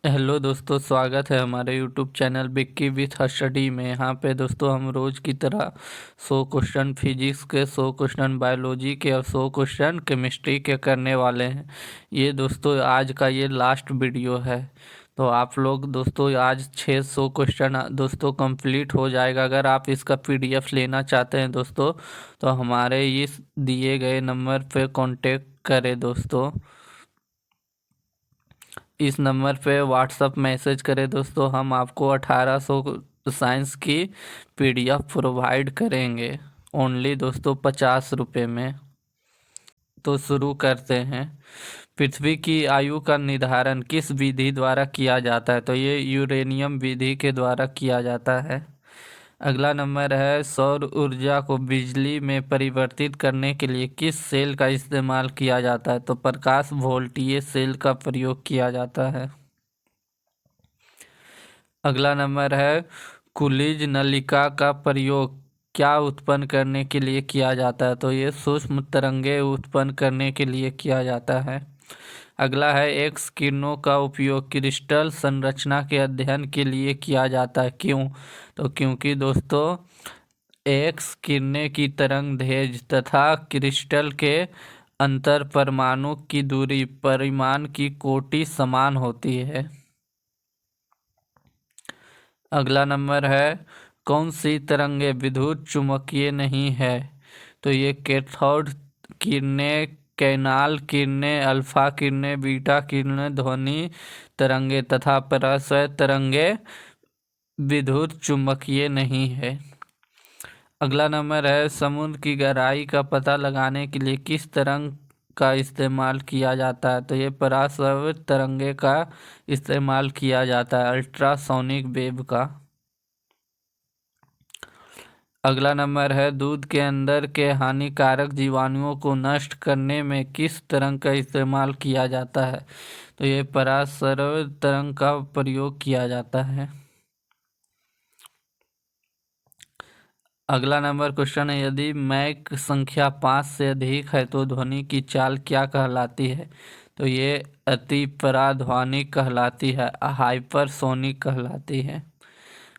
Hello दोस्तों, स्वागत है हमारे YouTube channel Bikki with study में। यहाँ पे दोस्तों हम रोज़ की तरह 100 क्वेश्चन फिजिक्स के, 100 क्वेश्चन बायोलॉजी के और 100 क्वेश्चन केमिस्ट्री के करने वाले हैं। ये दोस्तों आज का ये लास्ट वीडियो है। तो आप लोग दोस्तों आज 600 क्वेश्चन दोस्तों कंप्लीट हो जाएगा। अगर आप इसका पीडीएफ लेना चाहते हैं दोस्तों, तो हमारे इस दिए गए नंबर पे कांटेक्ट करें दोस्तों। इस नंबर पे व्हाट्सअप मैसेज करें दोस्तों, हम आपको 1800 साइंस की पीडीएफ प्रोवाइड करेंगे ओनली दोस्तों 50 रुपये में। तो शुरू करते हैं। पृथ्वी की आयु का निर्धारण किस विधि द्वारा किया जाता है? तो ये यूरेनियम विधि के द्वारा किया जाता है। अगला नंबर है, सौर ऊर्जा को बिजली में परिवर्तित करने के लिए किस सेल का इस्तेमाल किया जाता है? तो प्रकाश वोल्टीय सेल का प्रयोग किया जाता है। अगला नंबर है, कुलिज नलिका का प्रयोग क्या उत्पन्न करने के लिए किया जाता है? तो ये सूक्ष्म तरंगे उत्पन्न करने के लिए किया जाता है। अगला है, एक्स किरणों का उपयोग क्रिस्टल संरचना के अध्ययन के लिए किया जाता है, क्यों? तो क्योंकि दोस्तों एक्स किरणें की तरंग दैर्ध्य तथा क्रिस्टल के अंतर परमाणु की दूरी परिमाण की कोटि समान होती है। अगला नंबर है, कौन सी तरंगे विद्युत चुम्बकीय नहीं है? तो ये कैथोड किरणें, कैनाल किरणें, अल्फा किरणें, बीटा किरणें, ध्वनि तरंगे तथा पराश्रय तरंगे विद्युत चुम्बकीय नहीं है। अगला नंबर है, समुद्र की गहराई का पता लगाने के लिए किस तरंग का इस्तेमाल किया जाता है? तो ये पराश्रवित तरंगे का इस्तेमाल किया जाता है, अल्ट्रासोनिक वेव का। अगला नंबर है, दूध के अंदर के हानिकारक जीवाणुओं को नष्ट करने में किस तरंग का इस्तेमाल किया जाता है? तो ये पराश्रवित तरंग का प्रयोग किया जाता है। अगला नंबर क्वेश्चन है, यदि मैक संख्या 5 से अधिक है तो ध्वनि की चाल क्या कहलाती है? तो ये अति पराध्वनिक कहलाती है, हाइपरसोनिक कहलाती है।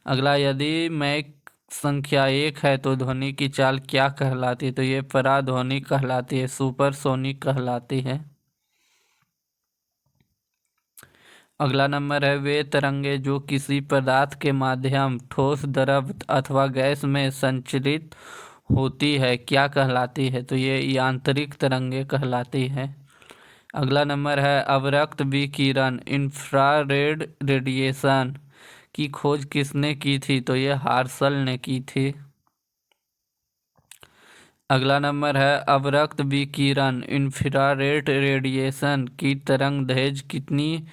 अगला, यदि मैक संख्या 1 है तो ध्वनि की चाल क्या कहलाती है? तो ये पराध्वनिक कहलाती है, सुपरसोनिक कहलाती है। अगला नंबर है, वे तरंगे जो किसी पदार्थ के माध्यम ठोस, द्रव अथवा गैस में संचरित होती है क्या कहलाती है? तो ये यांत्रिक तरंगे कहलाती है। अगला नंबर है, अवरक्त विकिरण इंफ्रारेड रेडिएशन की खोज किसने की थी? तो ये हार्शल ने की थी। अगला नंबर है, अवरक्त विकिरण इंफ्रारेड रेडिएशन की तरंग दैर्ध्य कितनी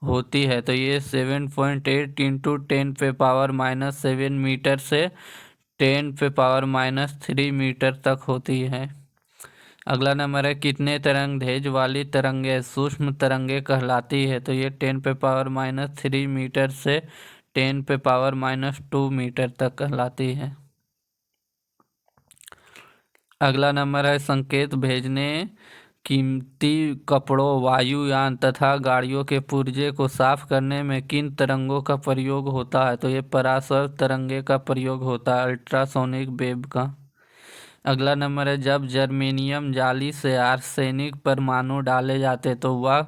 होती है? तो ये 7.8 इंटू 10⁻⁻7 मीटर से 10⁻³ मीटर तक होती है। अगला नंबर है, कितने तरंग दैर्ध्य वाली तरंगे सूक्ष्म तरंगे कहलाती है? तो ये 10⁻³ मीटर से 10⁻² मीटर तक कहलाती है। अगला नंबर है, संकेत भेजने कीमती कपड़ों, वायुयान तथा गाड़ियों के पुर्जे को साफ करने में किन तरंगों का प्रयोग होता है? तो ये पराश्रय तरंगे का प्रयोग होता है, अल्ट्रासोनिक वेव का। अगला नंबर है, जब जर्मेनियम जाली से आर्सेनिक परमाणु डाले जाते तो वह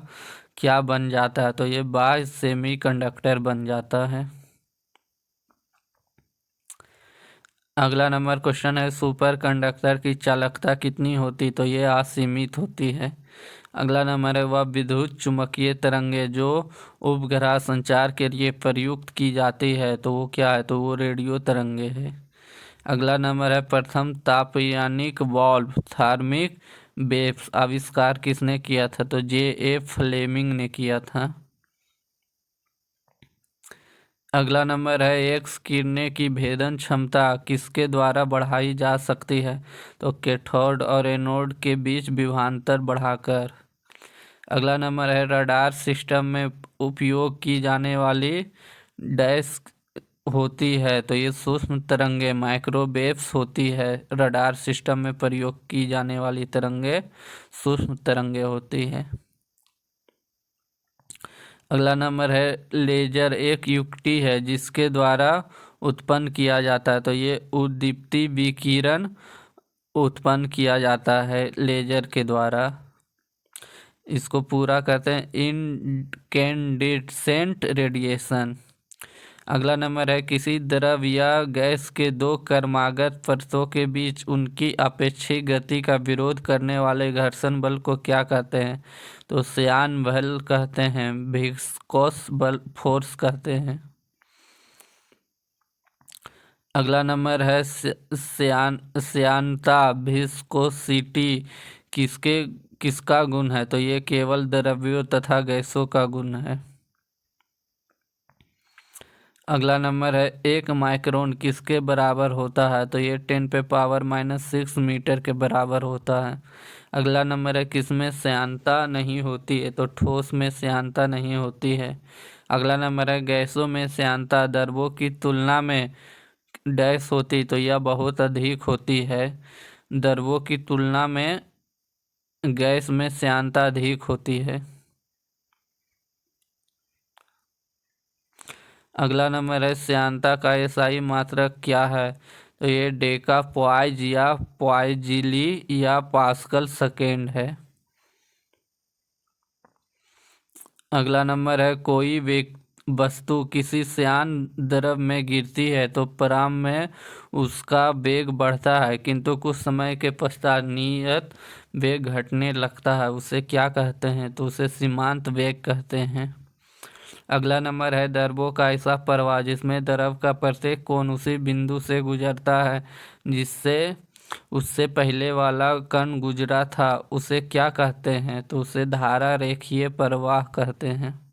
क्या बन जाता है? तो ये बाह्य सेमीकंडक्टर बन जाता है। अगला नंबर क्वेश्चन है, सुपर कंडक्टर की चालकता कितनी होती? तो ये असीमित होती है। अगला नंबर है, वह विद्युत चुम्बकीय तरंगे जो उपग्रह संचार के लिए प्रयुक्त की जाती है तो वो क्या है? तो वो रेडियो तरंगे है। अगला नंबर है, प्रथम तापयानिक वाल्व थर्मिक वेव्स आविष्कार किसने किया था? तो J.A. फ्लेमिंग ने किया था। अगला नंबर है, एक्स किरणें की भेदन क्षमता किसके द्वारा बढ़ाई जा सकती है? तो कैथोड और एनोड के बीच विभवांतर बढ़ाकर। अगला नंबर है, रडार सिस्टम में उपयोग की जाने वाली डैश होती है? तो ये सूक्ष्म तरंगे माइक्रोवेव्स होती है। रडार सिस्टम में प्रयोग की जाने वाली तरंगे सूक्ष्म तरंगे होती है। अगला नंबर है लेजर एक युक्ति है जिसके द्वारा उत्पन्न किया जाता है, तो ये उद्दीप्ति विकिरण उत्पन्न किया जाता है लेजर के द्वारा। इसको पूरा करते हैं इनकैंडेसेंट रेडिएशन। अगला नंबर है किसी द्रव या गैस के दो क्रमागत परतों के बीच उनकी अपेक्षित गति का विरोध करने वाले घर्षण बल को क्या कहते हैं? तो श्यान बल कहते हैं, विस्कोस बल फोर्स कहते हैं। अगला नंबर है श्यानता विस्कोसिटी किसका गुण है? तो ये केवल द्रव्यों तथा गैसों का गुण है। अगला नंबर है एक माइक्रोन किसके बराबर होता है? तो ये 10⁻⁻⁶ मीटर के बराबर होता है। अगला नंबर है किसमें श्यानता नहीं होती है? तो ठोस में श्यानता नहीं होती है। अगला नंबर है गैसों में श्यानता द्रवों की तुलना में डैश होती, तो यह बहुत अधिक होती है। द्रवों की तुलना में गैस में श्यानता अधिक होती है। अगला नंबर है श्यानता का एसआई मात्रक क्या है? तो ये डेका पॉइज या पॉइजिली या पास्कल सेकेंड है। अगला नंबर है कोई वस्तु किसी श्यान द्रव में गिरती है तो प्रारंभ में उसका वेग बढ़ता है, किंतु कुछ समय के पश्चात नियत वेग घटने लगता है। उसे क्या कहते हैं? तो उसे सीमांत वेग कहते हैं। अगला नंबर है द्रवों का ऐसा प्रवाह जिसमें द्रव का प्रत्येक कोण उसी बिंदु से गुजरता है जिससे उससे पहले वाला कण गुजरा था, उसे क्या कहते हैं? तो उसे धारा रेखीय प्रवाह कहते हैं।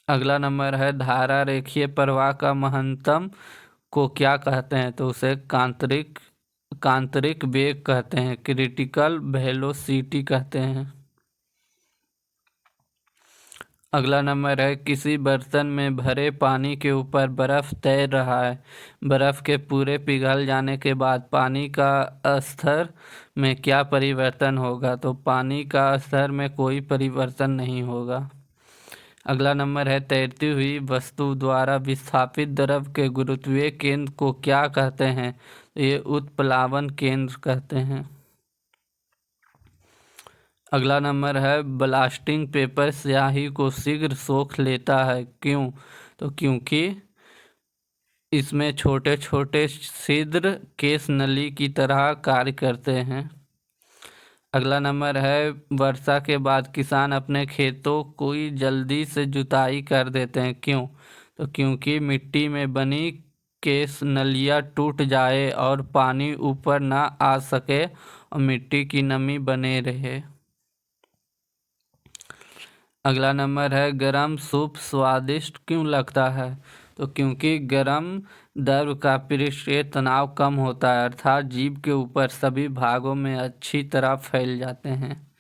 अगला नंबर है धारा रेखीय प्रवाह का महत्तम को क्या कहते हैं? तो उसे कांतरिक वेग कहते हैं, क्रिटिकल वेलोसिटी कहते हैं। अगला नंबर है किसी बर्तन में भरे पानी के ऊपर बर्फ तैर रहा है। बर्फ के पूरे पिघल जाने के बाद पानी का स्तर में क्या परिवर्तन होगा? तो पानी का स्तर में कोई परिवर्तन नहीं होगा। अगला नंबर है तैरती हुई वस्तु द्वारा विस्थापित द्रव के गुरुत्वीय केंद्र को क्या कहते हैं? तो ये उत्प्लावन केंद्र कहते हैं। अगला नंबर है ब्लास्टिंग पेपर स्याही को शीघ्र सोख लेता है, क्यों? तो क्योंकि इसमें छोटे छोटे छिद्र केस नली की तरह कार्य करते हैं। अगला नंबर है वर्षा के बाद किसान अपने खेतों को जल्दी से जुताई कर देते हैं, क्यों? तो क्योंकि मिट्टी में बनी केस नलियाँ टूट जाए और पानी ऊपर ना आ सके और मिट्टी की नमी बने रहे। अगला नंबर है गरम सूप स्वादिष्ट क्यों लगता है? तो क्योंकि गरम द्रव का पृष्ठीय तनाव कम होता है, अर्थात जीभ के ऊपर सभी भागों में अच्छी तरह फैल जाते हैं।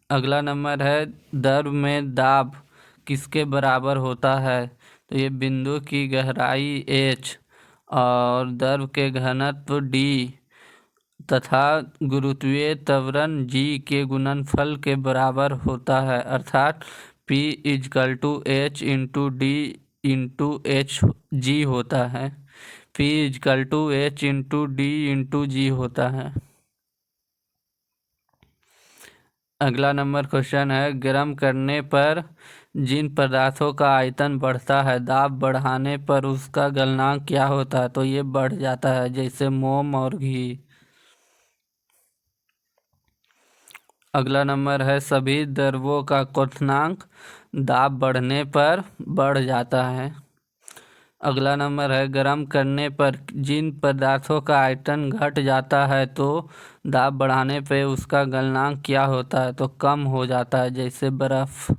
अगला नंबर है द्रव में दाब किसके बराबर होता है? तो ये बिंदु की गहराई h और द्रव के घनत्व d तथा गुरुत्वीय त्वरण g के गुणनफल के बराबर होता है, अर्थात P = h × d × hg होता है। P = h × d × g होता है। अगला नंबर क्वेश्चन है गर्म करने पर जिन पदार्थों का आयतन बढ़ता है दाब बढ़ाने पर उसका गलनांक क्या होता है? तो ये बढ़ जाता है, जैसे मोम और घी। अगला नंबर है सभी द्रवों का क्वथनांक दाब बढ़ने पर बढ़ जाता है। अगला नंबर है गर्म करने पर जिन पदार्थों का आयतन घट जाता है तो दाब बढ़ाने पर उसका गलनांक क्या होता है? तो कम हो जाता है, जैसे बर्फ।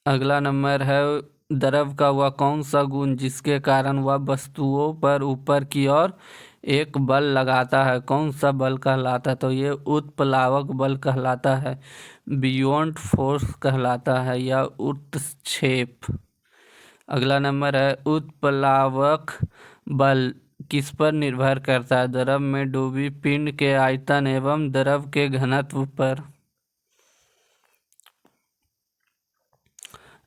अगला नंबर है द्रव का वह कौन सा गुण जिसके कारण वह वस्तुओं पर ऊपर की ओर एक बल लगाता है, कौन सा बल कहलाता है? तो ये उत्प्लावक बल कहलाता है, बियॉन्ड फोर्स कहलाता है या उत्क्षेप। अगला नंबर है उत्प्लावक बल किस पर निर्भर करता है? द्रव में डूबी पिंड के आयतन एवं द्रव के घनत्व पर।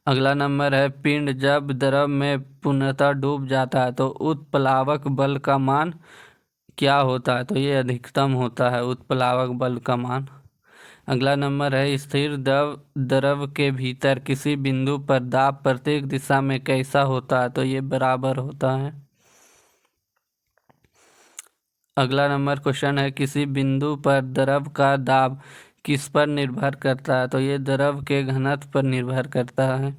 अगला नंबर है पिंड जब द्रव में पूर्णतः डूब जाता है तो उत्प्लावक बल का मान क्या होता है? तो ये अधिकतम होता है उत्प्लावक बल का मान। अगला नंबर है स्थिर द्रव के भीतर किसी बिंदु पर दाब प्रत्येक दिशा में कैसा होता है? तो ये बराबर होता है। अगला नंबर क्वेश्चन है किसी बिंदु पर द्रव का दाब किस पर निर्भर करता है? तो ये द्रव के घनत्व पर निर्भर करता है।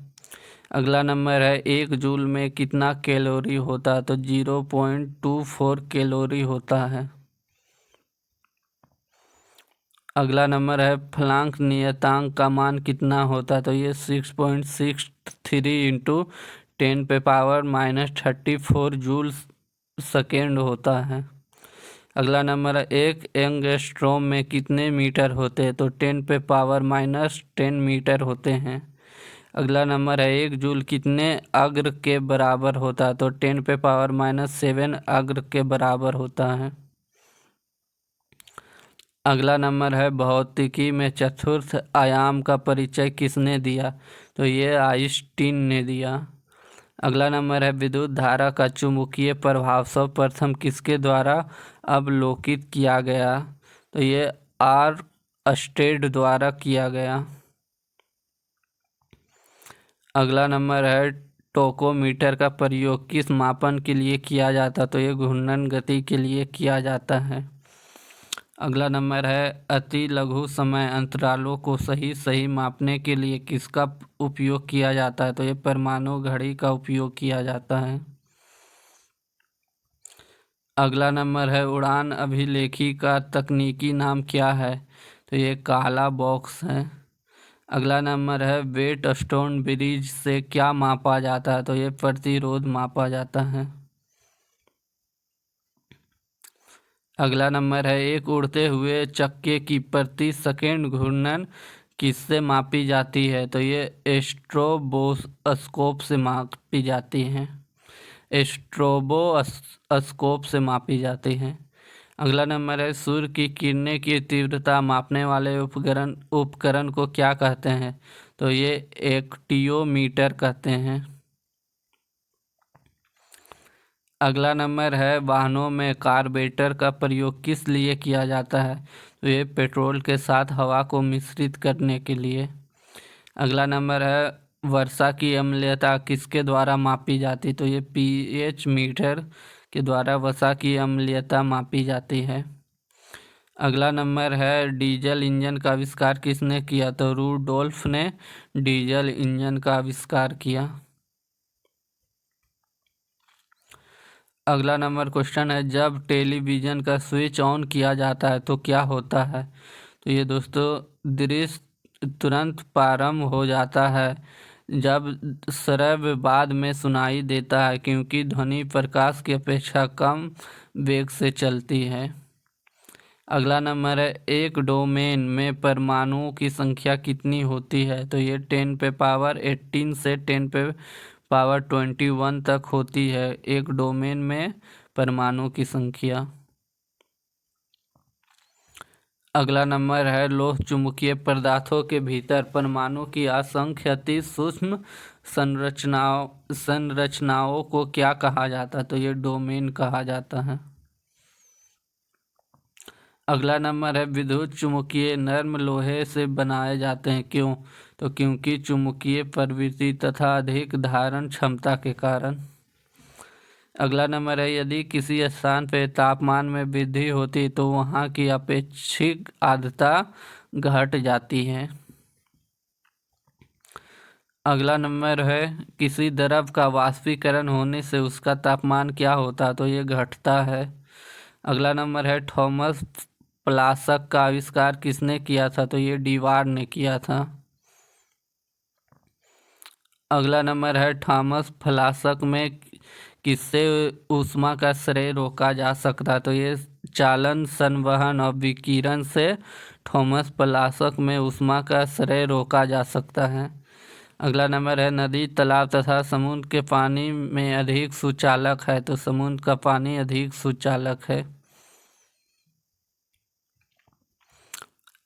अगला नंबर है 1 जूल में कितना कैलोरी होता है? तो 0.24 कैलोरी होता है। अगला नंबर है फ्लांक नियतांक का मान कितना होता है? तो ये 6.63 इंटू 10⁻⁻34 जूल सेकेंड होता है। अगला नंबर है एक एंगस्ट्रोम में कितने मीटर होते हैं? तो 10⁻⁻10 मीटर होते हैं। अगला नंबर है 1 जूल कितने अग्र के बराबर होता है? तो 10⁻⁻7 अग्र के बराबर होता है। अगला नंबर है भौतिकी में चतुर्थ आयाम का परिचय किसने दिया? तो ये आइंस्टीन ने दिया। अगला नंबर है विद्युत धारा का चुंबकीय प्रभाव सर्वप्रथम किसके द्वारा अवलोकित किया गया? तो ये आर स्टेड द्वारा किया गया। अगला नंबर है टोकोमीटर का प्रयोग किस मापन के लिए किया जाता? तो ये घूर्णन गति के लिए किया जाता है। अगला नंबर है अति लघु समय अंतरालों को सही मापने के लिए किसका उपयोग किया जाता है? तो ये परमाणु घड़ी का उपयोग किया जाता है। अगला नंबर है उड़ान अभिलेखी का तकनीकी नाम क्या है? तो ये काला बॉक्स है। अगला नंबर है वेट स्टोन ब्रिज से क्या मापा जाता है? तो ये प्रतिरोध मापा जाता है। अगला नंबर है एक उड़ते हुए चक्के की प्रति सेकंड घूर्णन किससे मापी जाती है? तो ये स्ट्रोबोस्कोप से मापी जाती है। स्ट्रोबोस्कोप से मापी जाती है। अगला नंबर है सूर्य की किरणें की तीव्रता मापने वाले उपकरण को क्या कहते हैं? तो ये एक्टियोमीटर कहते हैं। अगला नंबर है वाहनों में कार्बोरेटर का प्रयोग किस लिए किया जाता है? तो ये पेट्रोल के साथ हवा को मिश्रित करने के लिए। अगला नंबर है वर्षा की अम्लता किसके द्वारा मापी जाती? तो ये pH मीटर के द्वारा वर्षा की अम्लता मापी जाती है। अगला नंबर है डीजल इंजन का आविष्कार किसने किया? तो रूडोल्फ ने डीजल इंजन का आविष्कार किया। अगला नंबर क्वेश्चन है जब टेलीविज़न का स्विच ऑन किया जाता है तो क्या होता है? तो ये दोस्तों दृश्य तुरंत प्रारंभ हो जाता है जब श्रव्य बाद में सुनाई देता है क्योंकि ध्वनि प्रकाश की अपेक्षा कम वेग से चलती है। अगला नंबर है एक डोमेन में परमाणुओं की संख्या कितनी होती है? तो ये 10⁻18 से 10⁻21 तक होती है एक डोमेन में परमाणु की संख्या। अगला नंबर है लोह चुंबकीय पदार्थों के भीतर परमाणु की असंख्य अति सूक्ष्म संरचनाओं को क्या कहा जाता है? तो ये डोमेन कहा जाता है। अगला नंबर है विद्युत चुम्बकीय नर्म लोहे से बनाए जाते हैं क्यों? तो क्योंकि चुम्बकीय प्रवृत्ति तथा अधिक धारण क्षमता के कारण। अगला नंबर है यदि किसी स्थान पर तापमान में वृद्धि होती तो वहाँ की अपेक्षित आर्द्रता घट जाती है। अगला नंबर है किसी द्रव का वाष्पीकरण होने से उसका तापमान क्या होता है? तो ये घटता है। अगला नंबर है थॉमस फ्लास्क का आविष्कार किसने किया था? तो ये डीवार ने किया था। अगला नंबर है थॉमस फ्लास्क में किससे ऊष्मा का श्रेय रोका जा सकता है? तो ये चालन संवहन और विकिरण से थॉमस फ्लास्क में ऊष्मा का श्रेय रोका जा सकता है। अगला नंबर है नदी तालाब तथा समुद्र के पानी में अधिक सुचालक है? तो समुद्र का पानी अधिक सुचालक है।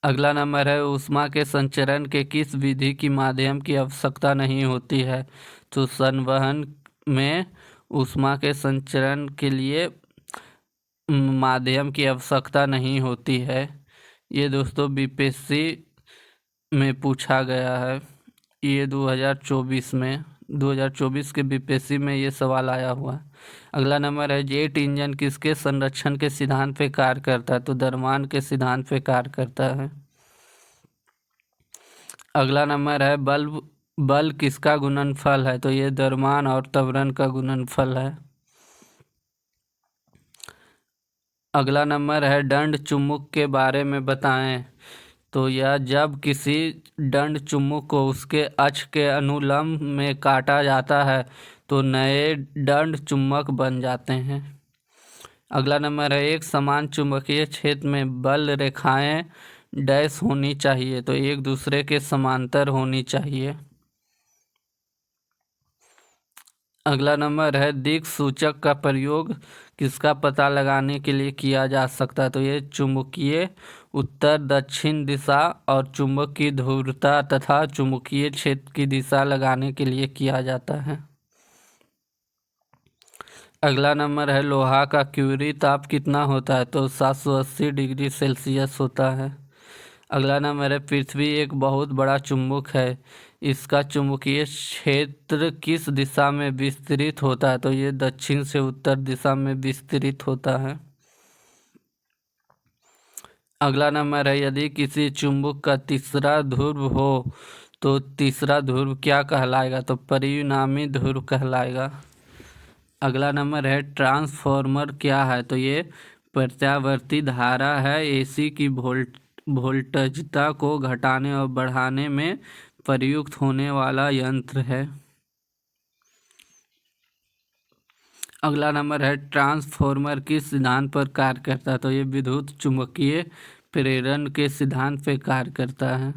अगला नंबर है ऊष्मा के संचरण के किस विधि की माध्यम की आवश्यकता नहीं होती है। तो संवहन में ऊष्मा के संचरण के लिए माध्यम की आवश्यकता नहीं होती है। ये दोस्तों बीपीएससी में पूछा गया है। ये 2024 के बीपीएससी में ये सवाल आया हुआ है। अगला नंबर है जेट इंजन किसके संरक्षण के सिद्धांत पे कार्य करता है। तो द्रव्यमान के सिद्धांत पे कार्य करता है। अगला नंबर है बल किसका गुणनफल है। तो ये द्रव्यमान और त्वरण का गुणनफल है। अगला नंबर है दंड चुम्बक के बारे में बताएं। तो यह जब किसी दंड चुम्बक को उसके अक्ष के अनुलंब में काटा जाता है तो नए दंड चुम्बक बन जाते हैं। अगला नंबर है एक समान चुंबकीय क्षेत्र में बल रेखाएं डैश होनी चाहिए। तो एक दूसरे के समांतर होनी चाहिए। अगला नंबर है दिक् सूचक का प्रयोग किसका पता लगाने के लिए किया जा सकता है। तो ये चुंबकीय उत्तर दक्षिण दिशा और चुंबक की ध्रुवता तथा चुंबकीय क्षेत्र की दिशा लगाने के लिए किया जाता है। अगला नंबर है लोहा का क्यूरी ताप कितना होता है। तो 780 डिग्री सेल्सियस होता है। अगला नंबर है पृथ्वी एक बहुत बड़ा चुंबक है, इसका चुंबकीय क्षेत्र किस दिशा में विस्तृत होता है। तो ये दक्षिण से उत्तर दिशा में विस्तृत होता है। अगला नंबर है यदि किसी चुंबक का तीसरा ध्रुव हो तो तीसरा ध्रुव क्या कहलाएगा। तो परिणामी ध्रुव कहलाएगा। अगला नंबर है ट्रांसफॉर्मर क्या है। तो ये प्रत्यावर्ती धारा है, एसी की वोल्टेजता को घटाने और बढ़ाने में प्रयुक्त होने वाला यंत्र है। अगला नंबर है ट्रांसफॉर्मर किस सिद्धांत पर कार्य करता है। तो ये विद्युत चुम्बकीय प्रेरण के सिद्धांत पर कार्य करता है।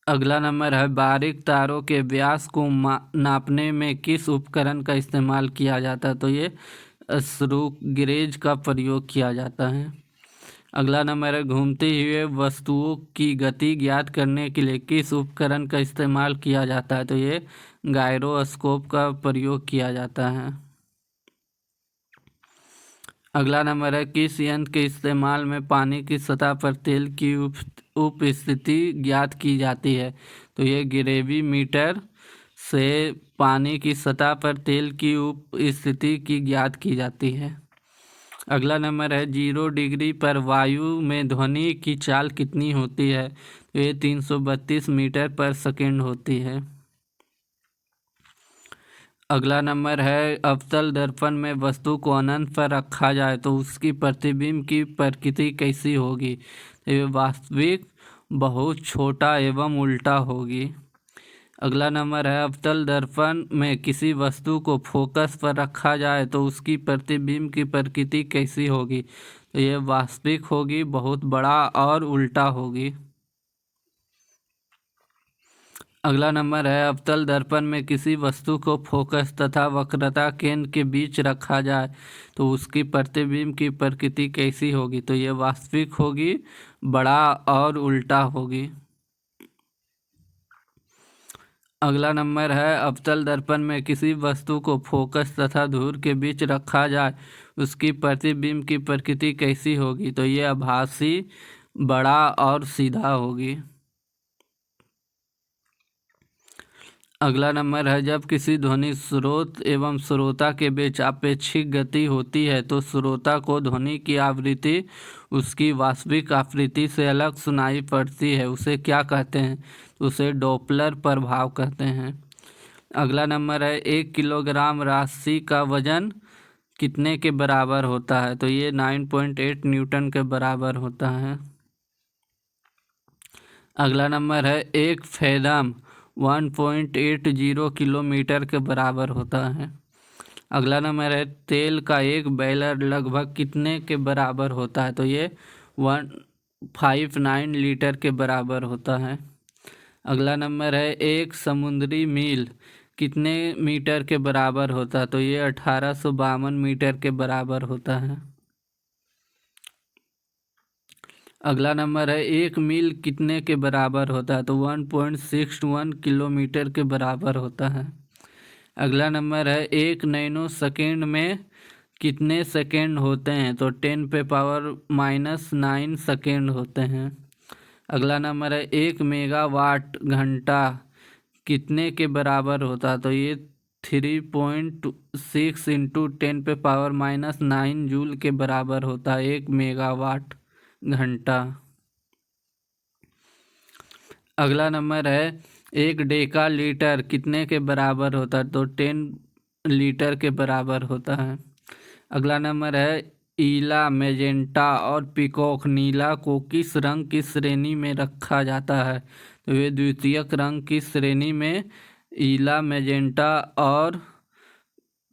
अगला नंबर है बारीक तारों के व्यास को नापने में किस उपकरण का इस्तेमाल किया जाता है। तो ये स्क्रू गेज का प्रयोग किया जाता है। अगला नंबर है घूमते हुए वस्तुओं की गति ज्ञात करने के लिए किस उपकरण का इस्तेमाल किया जाता है। तो ये गायरोस्कोप का प्रयोग किया जाता है। अगला नंबर है किस यंत्र के इस्तेमाल में पानी की सतह पर तेल की उपस्थिति ज्ञात की जाती है। तो ये ग्रेविमीटर से पानी की सतह पर तेल की उपस्थिति की ज्ञात की जाती है। अगला नंबर है 0 डिग्री पर वायु में ध्वनि की चाल कितनी होती है। तो ये 332 मीटर पर सेकेंड होती है। अगला नंबर है अवतल दर्पण में वस्तु को अनंत पर रखा जाए तो उसकी प्रतिबिंब की प्रकृति कैसी होगी। तो ये वास्तविक, बहुत छोटा एवं उल्टा होगी। अगला नंबर है अवतल दर्पण में किसी वस्तु को फोकस पर रखा जाए तो उसकी प्रतिबिंब की प्रकृति कैसी होगी। तो ये वास्तविक होगी, बहुत बड़ा और उल्टा होगी। अगला नंबर है अवतल दर्पण में किसी वस्तु को फोकस तथा वक्रता केंद्र के बीच रखा जाए तो उसकी प्रतिबिंब की प्रकृति कैसी होगी। तो ये वास्तविक होगी, बड़ा और उल्टा होगी। अगला नंबर है अवतल दर्पण में किसी वस्तु को फोकस तथा धूर के बीच रखा जाए उसकी प्रतिबिंब की प्रकृति कैसी होगी। तो ये आभासी, बड़ा और सीधा होगी। अगला नंबर है जब किसी ध्वनि स्रोत एवं श्रोता के बीच आपेक्षिक गति होती है तो श्रोता को ध्वनि की आवृत्ति उसकी वास्तविक आवृत्ति से अलग सुनाई पड़ती है, उसे क्या कहते हैं। उसे डॉपलर प्रभाव कहते हैं। अगला नंबर है 1 किलोग्राम राशि का वजन कितने के बराबर होता है। तो ये 9.8 न्यूटन के बराबर होता है। अगला नंबर है एक फेदम 1.80 किलोमीटर के बराबर होता है। अगला नंबर है तेल का एक बैरल लगभग कितने के बराबर होता है। तो ये 159 लीटर के बराबर होता है। अगला नंबर है एक समुद्री मील कितने मीटर के बराबर होता है। तो ये 1852 मीटर के बराबर होता है। अगला नंबर है 1 मील कितने के बराबर होता है, तो 1.61 किलोमीटर के बराबर होता है। अगला नंबर है 1 नैनो सेकेंड में कितने सेकेंड होते हैं, तो 10⁻⁻9 सेकेंड होते हैं। अगला नंबर है 1 मेगावाट घंटा कितने के बराबर होता है, तो ये 3.6 इंटू 10⁻⁹ जूल के बराबर होता है 1 मेगावाट घंटा। अगला नंबर है 1 डेका लीटर कितने के बराबर होता है, तो 10 लीटर के बराबर होता है। अगला नंबर है ईला, मैजेंटा और पीकॉक नीला को किस रंग की श्रेणी में रखा जाता है, तो ये द्वितीयक रंग की श्रेणी में ईला, मैजेंटा और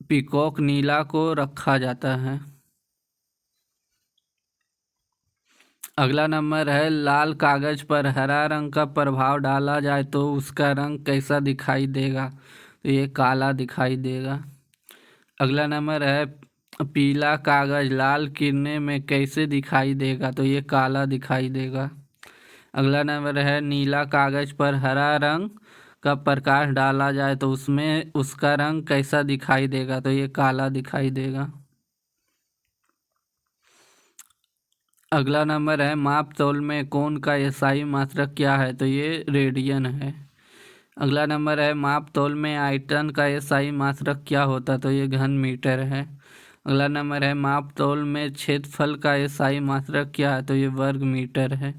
पीकॉक नीला को रखा जाता है। अगला नंबर है लाल कागज पर हरा रंग का प्रभाव डाला जाए तो उसका रंग कैसा दिखाई देगा, तो ये काला दिखाई देगा। अगला नंबर है पीला कागज लाल किरणें में कैसे दिखाई देगा, तो ये काला दिखाई देगा। अगला नंबर है नीला कागज पर हरा रंग का प्रकाश डाला जाए तो उसमें उसका रंग कैसा दिखाई देगा, तो ये काला दिखाई देगा। अगला नंबर है माप तौल में कोण का एसआई मात्रक क्या है, तो ये रेडियन है। अगला नंबर है माप तौल में आयतन का एसआई मात्रक क्या होता, तो ये घन मीटर है। अगला नंबर है माप तौल में क्षेत्रफल का एसआई मात्रक क्या है, तो ये वर्ग मीटर है।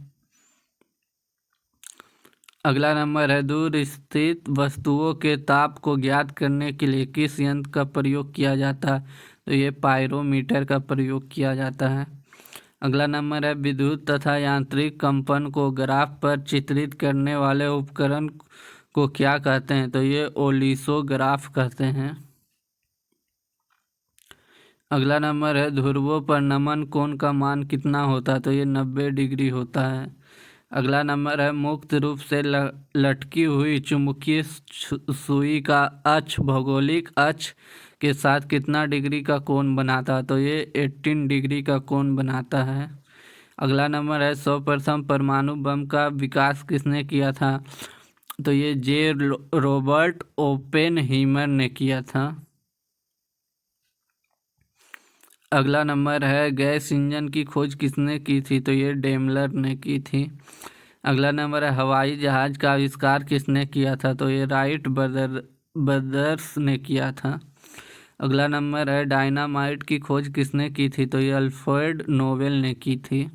अगला नंबर है दूर स्थित वस्तुओं के ताप को ज्ञात करने के लिए किस यंत्र का प्रयोग किया जाता है, तो ये पायरोमीटर का प्रयोग किया जाता है। अगला नंबर है विद्युत तथा यांत्रिक कंपन को ग्राफ पर चित्रित करने वाले उपकरण को क्या कहते हैं, तो ये ओलिसोग्राफ कहते हैं। अगला नंबर है ध्रुवों पर नमन कोण का मान कितना होता है, तो ये 90 डिग्री होता है। अगला नंबर है मुक्त रूप से लटकी हुई चुंबकीय सुई का अक्ष भौगोलिक अक्ष के साथ कितना डिग्री का कोण बनाता है, तो ये 18 डिग्री का कोण बनाता है। अगला नंबर है सर्वप्रथम परमाणु बम का विकास किसने किया था, तो ये रॉबर्ट ओपेनहीमर ने किया था। अगला नंबर है गैस इंजन की खोज किसने की थी, तो ये डेमलर ने की थी। अगला नंबर है हवाई जहाज का आविष्कार किसने किया था, तो ये राइट ब्रदर्स ने किया था। अगला नंबर है डायनामाइट की खोज किसने की थी, तो ये अल्फ्रेड नोबेल ने की थी।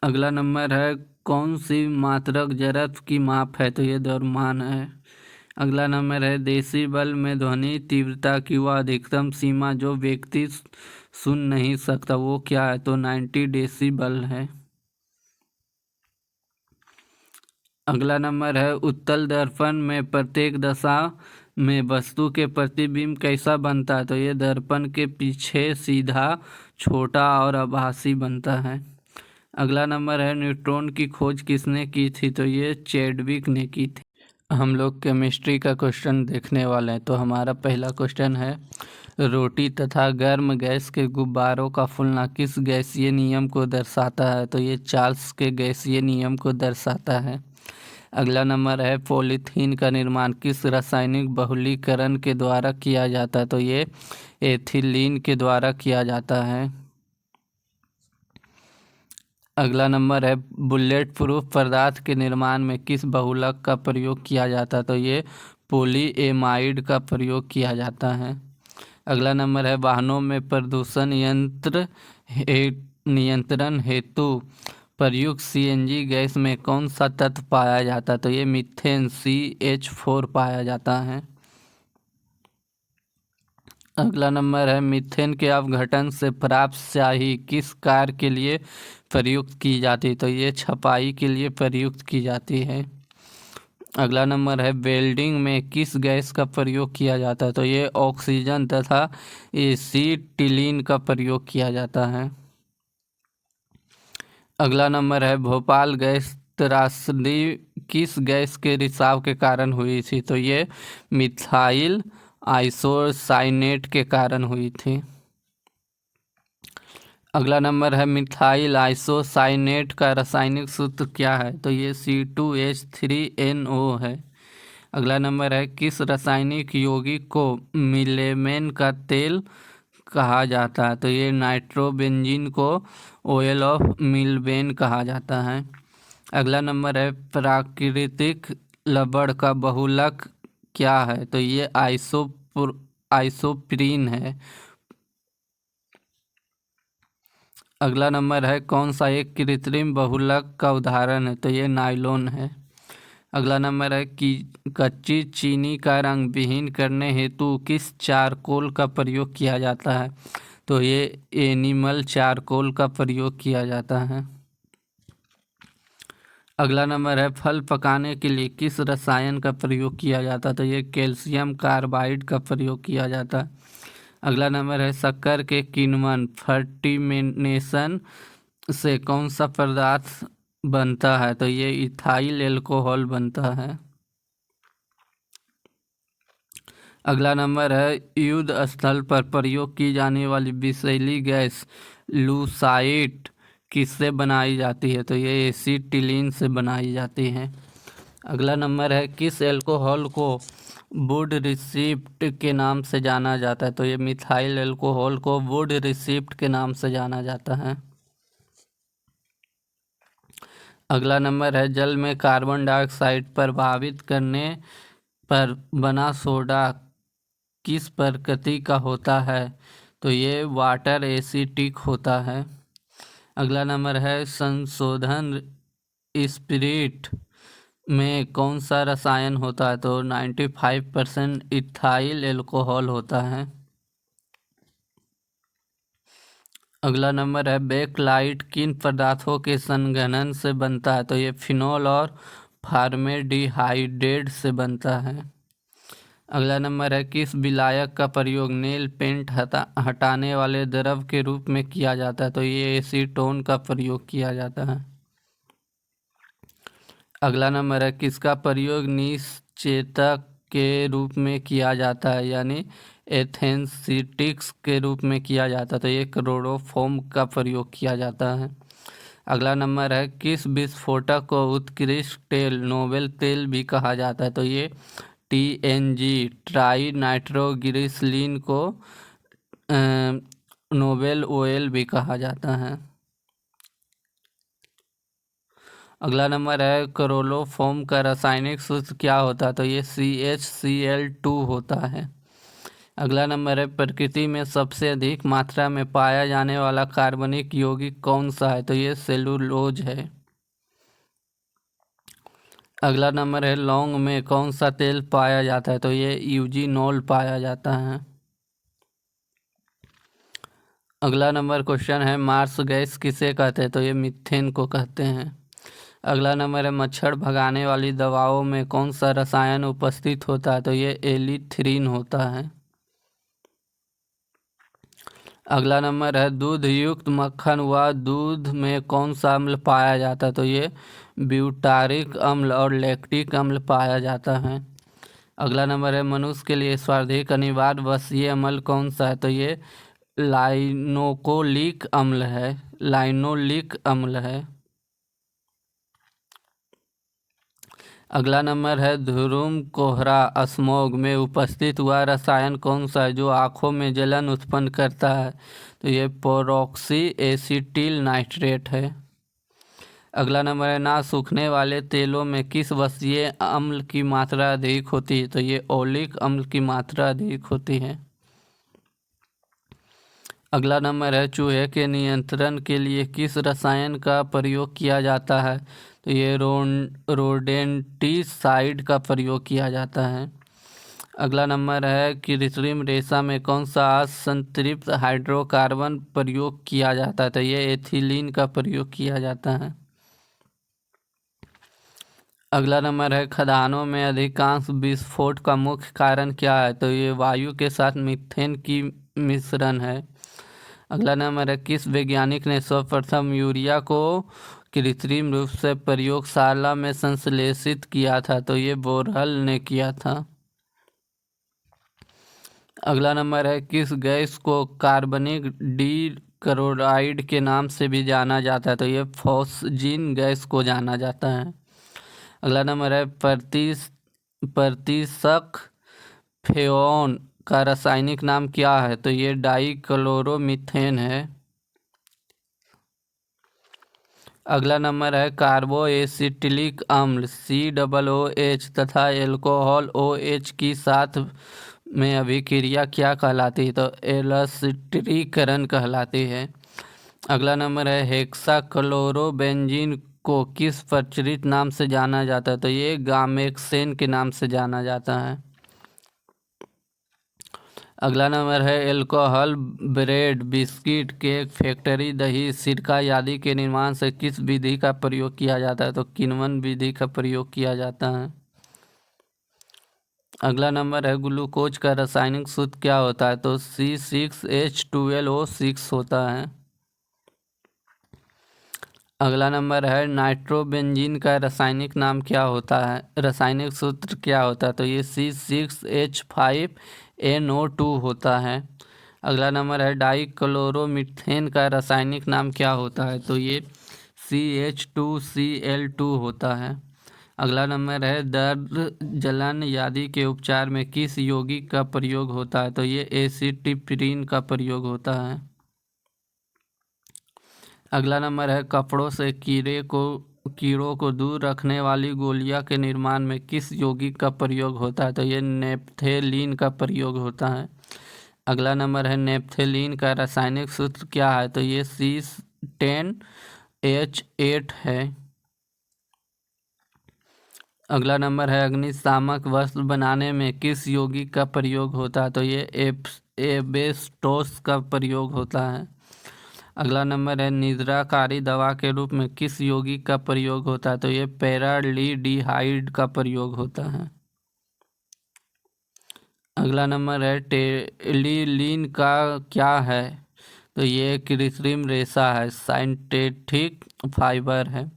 अगला नंबर है कौन सी मात्रक जड़त्व की माप है, तो ये द्रव्यमान है। अगला नंबर है डेसिबल में ध्वनि तीव्रता की वह अधिकतम सीमा जो व्यक्ति सुन नहीं सकता वो क्या है, तो 90 डेसिबल है। अगला नंबर है उत्तल दर्पण में प्रत्येक दशा में वस्तु के प्रतिबिंब कैसा बनता है, तो ये दर्पण के पीछे सीधा, छोटा और आभासी बनता है। अगला नंबर है न्यूट्रॉन की खोज किसने की थी, तो ये चैडविक ने की थी। हम लोग केमिस्ट्री का क्वेश्चन देखने वाले हैं। तो हमारा पहला क्वेश्चन है रोटी तथा गर्म गैस के गुब्बारों का फूलना किस गैसीय नियम को दर्शाता है, तो ये चार्ल्स के गैसीय नियम को दर्शाता है। अगला नंबर है पॉलीथीन का निर्माण किस रासायनिक बहुलीकरण के द्वारा किया जाता है, तो ये एथिलीन के द्वारा किया जाता है। अगला नंबर है बुलेट प्रूफ पदार्थ के निर्माण में किस बहुलक का प्रयोग किया जाता है, तो ये पॉलीएमाइड का प्रयोग किया जाता है। अगला नंबर है वाहनों में प्रदूषण नियंत्रण हेतु प्रयुक्त सीएनजी गैस में कौन सा तत्व पाया जाता है, तो ये मीथेन CH4 पाया जाता है। अगला नंबर है मीथेन के अपघटन से प्राप्त स्याही किस कार्य के लिए प्रयुक्त की जाती है, तो ये छपाई के लिए प्रयुक्त की जाती है। अगला नंबर है वेल्डिंग में किस गैस का प्रयोग किया जाता है, तो ये ऑक्सीजन तथा एसीटिलीन का प्रयोग किया जाता है। अगला नंबर है भोपाल गैस त्रासदी किस गैस के रिसाव के कारण हुई थी, तो ये मिथाइल आइसोसाइनेट के कारण हुई थी। अगला नंबर है मिथाइल आइसोसाइनेट का रासायनिक सूत्र क्या है? तो ये C2H3NO है। अगला नंबर है किस रासायनिक यौगिक को मिलेमेन का तेल कहा जाता है? तो ये नाइट्रोबेंजीन को ऑयल ऑफ मिलबेन कहा जाता है। अगला नंबर है प्राकृतिक रबड़ का बहुलक क्या है? तो ये आइसोप्रीन है। अगला नंबर है कौन सा एक कृत्रिम बहुलक का उदाहरण है? तो ये नायलॉन है। अगला नंबर है कि कच्ची चीनी का रंग विहीन करने हेतु किस चारकोल का प्रयोग किया जाता है? तो ये एनिमल चारकोल का प्रयोग किया जाता है। अगला नंबर है फल पकाने के लिए किस रसायन का प्रयोग किया जाता है? तो ये कैल्शियम कार्बाइड का प्रयोग किया जाता है। अगला नंबर है शक्कर के किण्वन फर्टिमेनेशन से कौन सा पदार्थ बनता है? तो ये इथाइल एल्कोहल बनता है। अगला नंबर है युद्ध स्थल पर प्रयोग की जाने वाली विषैली गैस लूसाइट किससे बनाई जाती है? तो ये एसिटिलीन से बनाई जाती है। अगला नंबर है किस एल्कोहल को वुड रिसिप्ट के नाम से जाना जाता है? तो ये मिथाइल एल्कोहल को वुड रिसिप्ट के नाम से जाना जाता है। अगला नंबर है जल में कार्बन डाइऑक्साइड प्रभावित करने पर बना सोडा किस प्रकृति का होता है? तो ये वाटर एसिटिक होता है। अगला नंबर है संशोधन स्पिरिट में कौन सा रसायन होता है? तो 95% इथाइल एल्कोहल होता है। अगला नंबर है बेकलाइट किन पदार्थों के संघनन से बनता है? तो ये फिनॉल और फार्मेल्डिहाइड से बनता है। अगला नंबर है किस विलायक का प्रयोग नेल पेंट हटाने वाले द्रव के रूप में किया जाता है? तो ये एसीटोन का प्रयोग किया जाता है। अगला नंबर है किसका प्रयोग निश्चेतक के रूप में किया जाता है यानी एथेंसिटिक्स के रूप में किया जाता है? तो ये क्लोरोफॉर्म का प्रयोग किया जाता है। अगला नंबर है किस विस्फोटक को उत्कृष्ट तेल नोबेल तेल भी कहा जाता है? तो ये TNG ट्राई नाइट्रोग्लिसरीन को नोबेल ऑयल भी कहा जाता है। अगला नंबर है क्लोरोफॉर्म का रासायनिक सूत्र क्या होता है? तो ये CHCl2 होता है। अगला नंबर है प्रकृति में सबसे अधिक मात्रा में पाया जाने वाला कार्बनिक यौगिक कौन सा है? तो ये सेलुलोज है। अगला नंबर है लौंग में कौन सा तेल पाया जाता है? तो ये यूजिनॉल पाया जाता है। अगला नंबर क्वेश्चन है मार्स गैस किसे कहते हैं? तो ये मीथेन को कहते हैं। अगला नंबर है मच्छर भगाने वाली दवाओं में कौन सा रसायन उपस्थित होता है? तो ये एलिथ्रीन होता है। अगला नंबर है दूध युक्त मक्खन व दूध में कौन सा अम्ल पाया जाता है? तो ये ब्यूटारिक अम्ल और लैक्टिक अम्ल पाया जाता है। अगला नंबर है मनुष्य के लिए सर्वाधिक अनिवार्य वसीय अम्ल कौन सा है? तो ये लाइनोकोलिक अम्ल है, लाइनोलिक अम्ल है। अगला नंबर है ध्रुव कोहरा स्मॉग में उपस्थित हुआ रसायन कौन सा है जो आँखों में जलन उत्पन्न करता है? तो ये पेरोक्सी एसिटिल नाइट्रेट है। अगला नंबर है ना सूखने वाले तेलों में किस वसीय अम्ल की मात्रा अधिक होती है? तो ये ओलिक अम्ल की मात्रा अधिक होती है। अगला नंबर है चूहे के नियंत्रण के लिए किस रसायन का प्रयोग किया जाता है? तो ये रोडेंटिसाइड का प्रयोग किया जाता है। अगला नंबर है कृत्रिम रेशा में कौन सा असंतृप्त हाइड्रोकार्बन प्रयोग किया जाता है? तो ये एथिलीन का प्रयोग किया जाता है। अगला नंबर है खदानों में अधिकांश विस्फोट का मुख्य कारण क्या है? तो ये वायु के साथ मीथेन की मिश्रण है। अगला नंबर है किस वैज्ञानिक ने सर्वप्रथम यूरिया को कृत्रिम रूप से प्रयोगशाला में संश्लेषित किया था? तो ये बोरहल ने किया था। अगला नंबर है किस गैस को कार्बनिक क्लोराइड के नाम से भी जाना जाता है, तो ये फॉस्जीन गैस को जाना जाता है। अगला नंबर है प्रतिशक फ्योन का रासायनिक नाम क्या है, तो ये डाइक्लोरोमीथेन है। अगला नंबर है कार्बोएसिटिलिक अम्ल COOH तथा एल्कोहल OH की साथ में अभिक्रिया क्या कहलाती है, तो एलस्टीकरण कहलाती है। अगला नंबर है हेक्साक्लोरोबेंजीन को किस प्रचलित नाम से जाना जाता है, तो ये गामेक्सेन के नाम से जाना जाता है। अगला नंबर है alcohol bread biscuit cake factory दही सिरका आदि के निर्माण से किस विधि का प्रयोग किया जाता है, तो किण्वन विधि का प्रयोग किया जाता है। अगला नंबर है ग्लूकोज का रासायनिक सूत्र क्या होता है, तो C6H12O6 होता है। अगला नंबर है नाइट्रोबेंजीन का रासायनिक नाम क्या होता है, रासायनिक सूत्र क्या होता है, तो ये C6H5NO2 होता है। अगला नंबर है डाइक्लोरोमीथेन का रासायनिक नाम क्या होता है, तो ये CH2Cl2 होता है। अगला नंबर है दर्द जलन आदि के उपचार में किस यौगिक का प्रयोग होता है, तो ये एसिटिप्रिन का प्रयोग होता है। अगला नंबर है कपड़ों से कीड़ों को दूर रखने वाली गोलियां के निर्माण में किस यौगिक का प्रयोग होता है, तो ये नेप्थेलीन का प्रयोग होता है। अगला नंबर है नेप्थेलीन का रासायनिक सूत्र क्या है, तो ये C10H8 है। अगला नंबर है अग्निशामक वस्त्र बनाने में किस यौगिक का प्रयोग होता है, तो ये एबेस्टोस का प्रयोग होता है। अगला नंबर है निद्राकारी दवा के रूप में किस यौगिक का प्रयोग होता है, तो ये पैरालीडिहाइड का प्रयोग होता है। अगला नंबर है टेलिलीन का क्या है, तो ये कृत्रिम रेशा है, सिंथेटिक फाइबर है।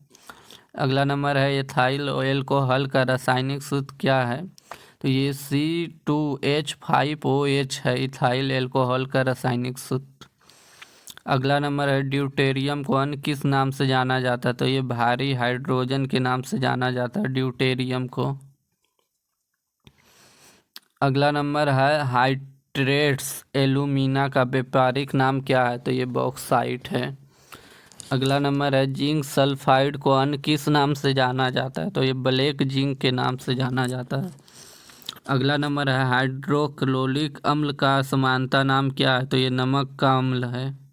अगला नंबर है एथाइल एल्कोहल का रासायनिक सूत्र क्या है, तो ये C2H5OH है इथाइल एल्कोहल का रासायनिक सूत्र। अगला नंबर है ड्यूटेरियम को अन्य किस नाम से जाना जाता है, तो ये भारी हाइड्रोजन के नाम से जाना जाता है ड्यूटेरियम को। अगला नंबर है हाइड्रेट्स एल्यूमिना का व्यापारिक नाम क्या है, तो ये बॉक्साइट है। अगला नंबर है जिंक सल्फाइड को अन्य किस नाम से जाना जाता है, तो ये ब्लैक जिंक के नाम से जाना जाता है। अगला नंबर है हाइड्रोक्लोरिक अम्ल का समानता नाम क्या है, तो ये नमक का अम्ल है।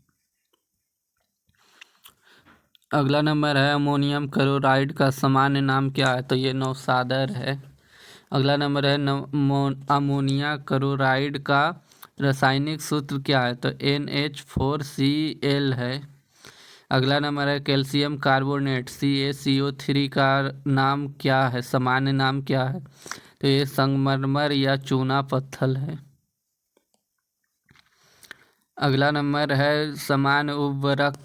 अगला नंबर है अमोनियम क्लोराइड का सामान्य नाम क्या है, तो ये नौसादर है। अगला नंबर है अमोनिया क्लोराइड का रासायनिक सूत्र क्या है, तो NH4Cl है। अगला नंबर है कैल्शियम कार्बोनेट CaCO3 का नाम क्या है, सामान्य नाम क्या है, तो ये संगमरमर या चूना पत्थर है। अगला नंबर है समान उर्वरक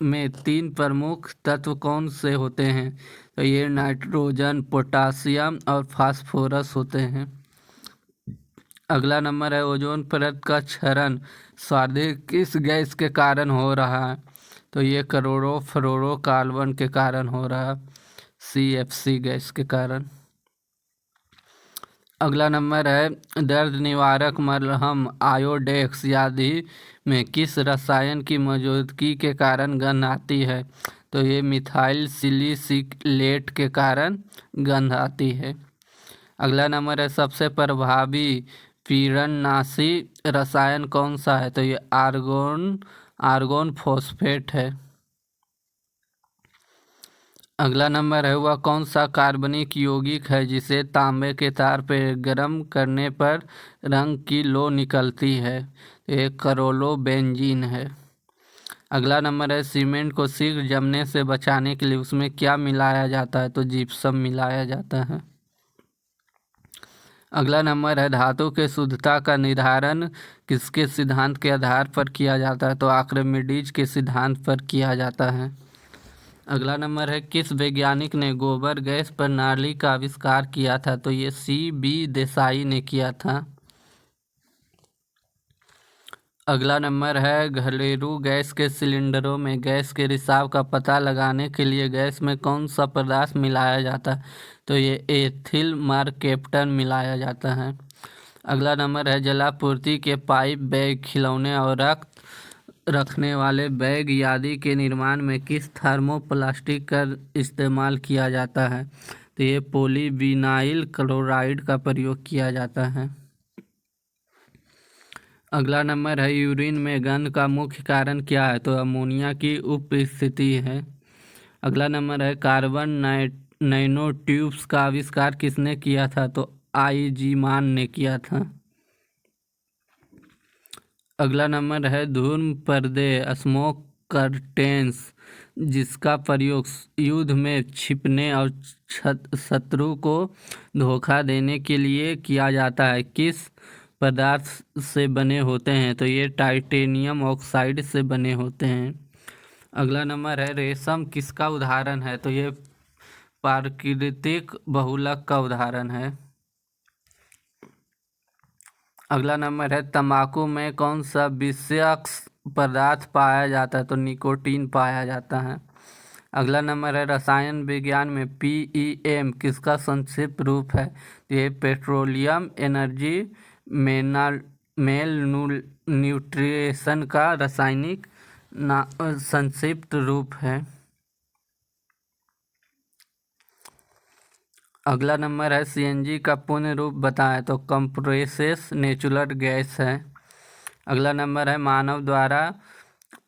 में 3 प्रमुख तत्व कौन से होते हैं, तो ये नाइट्रोजन पोटासियम और फास्फोरस होते हैं। अगला नंबर है ओजोन परत का क्षरण सर्वाधिक किस गैस के कारण हो रहा है, तो ये क्लोरोफ्लोरोकार्बन के कारण हो रहा है, CFC गैस के कारण। अगला नंबर है दर्द निवारक मलहम आयोडेक्स आदि में किस रसायन की मौजूदगी के कारण गंध आती है, तो ये मिथाइल सिलिसिलेट के कारण गंध आती है। अगला नंबर है सबसे प्रभावी पीड़ननाशी रसायन कौन सा है, तो ये आर्गोन फॉस्फेट है। अगला नंबर है वह कौन सा कार्बनिक यौगिक है जिसे तांबे के तार पर गर्म करने पर रंग की लो निकलती है, ये क्लोरोबेंजीन है। अगला नंबर है सीमेंट को शीघ्र जमने से बचाने के लिए उसमें क्या मिलाया जाता है, तो जिप्सम मिलाया जाता है। अगला नंबर है धातु के शुद्धता का निर्धारण किसके सिद्धांत के आधार पर किया जाता है, तो आर्किमिडीज के सिद्धांत पर किया जाता है। अगला नंबर है किस वैज्ञानिक ने गोबर गैस प्रणाली का आविष्कार किया था, तो ये CB देसाई ने किया था। अगला नंबर है, घरेलू गैस के सिलेंडरों में गैस के रिसाव का पता लगाने के लिए गैस में कौन सा पदार्थ मिलाया जाता है? तो ये एथिल मर्कैप्टन मिलाया जाता है। अगला नंबर है, जलापूर्ति के पाइप, बैग, खिलौने और रखने वाले बैग आदि के निर्माण में किस थर्मोप्लास्टिक का इस्तेमाल किया जाता है? तो ये पॉलीविनाइल क्लोराइड का प्रयोग किया जाता है। अगला नंबर है, यूरिन में गंध का मुख्य कारण क्या है? तो अमोनिया की उपस्थिति है। अगला नंबर है, कार्बन नैनो ट्यूब्स का आविष्कार किसने किया था? तो आइजीमान ने किया था। अगला नंबर है, धूम्र पर्दे, स्मोक कर्टेन्स, जिसका प्रयोग युद्ध में छिपने और शत्रु को धोखा देने के लिए किया जाता है, किस पदार्थ से बने होते हैं? तो ये टाइटेनियम ऑक्साइड से बने होते हैं। अगला नंबर है, रेशम किसका उदाहरण है? तो ये प्राकृतिक बहुलक का उदाहरण है। अगला नंबर है, तंबाकू में कौन सा विषाक्त पदार्थ पाया जाता है? तो निकोटीन पाया जाता है। अगला नंबर है, रसायन विज्ञान में पीईएम किसका संक्षिप्त रूप है? ये पेट्रोलियम एनर्जी मेल न्यूट्रिशन का रासायनिक संक्षिप्त रूप है। अगला नंबर है, सीएनजी का पूर्ण रूप बताएं? तो कंप्रेस्ड नेचुरल गैस है। अगला नंबर है, मानव द्वारा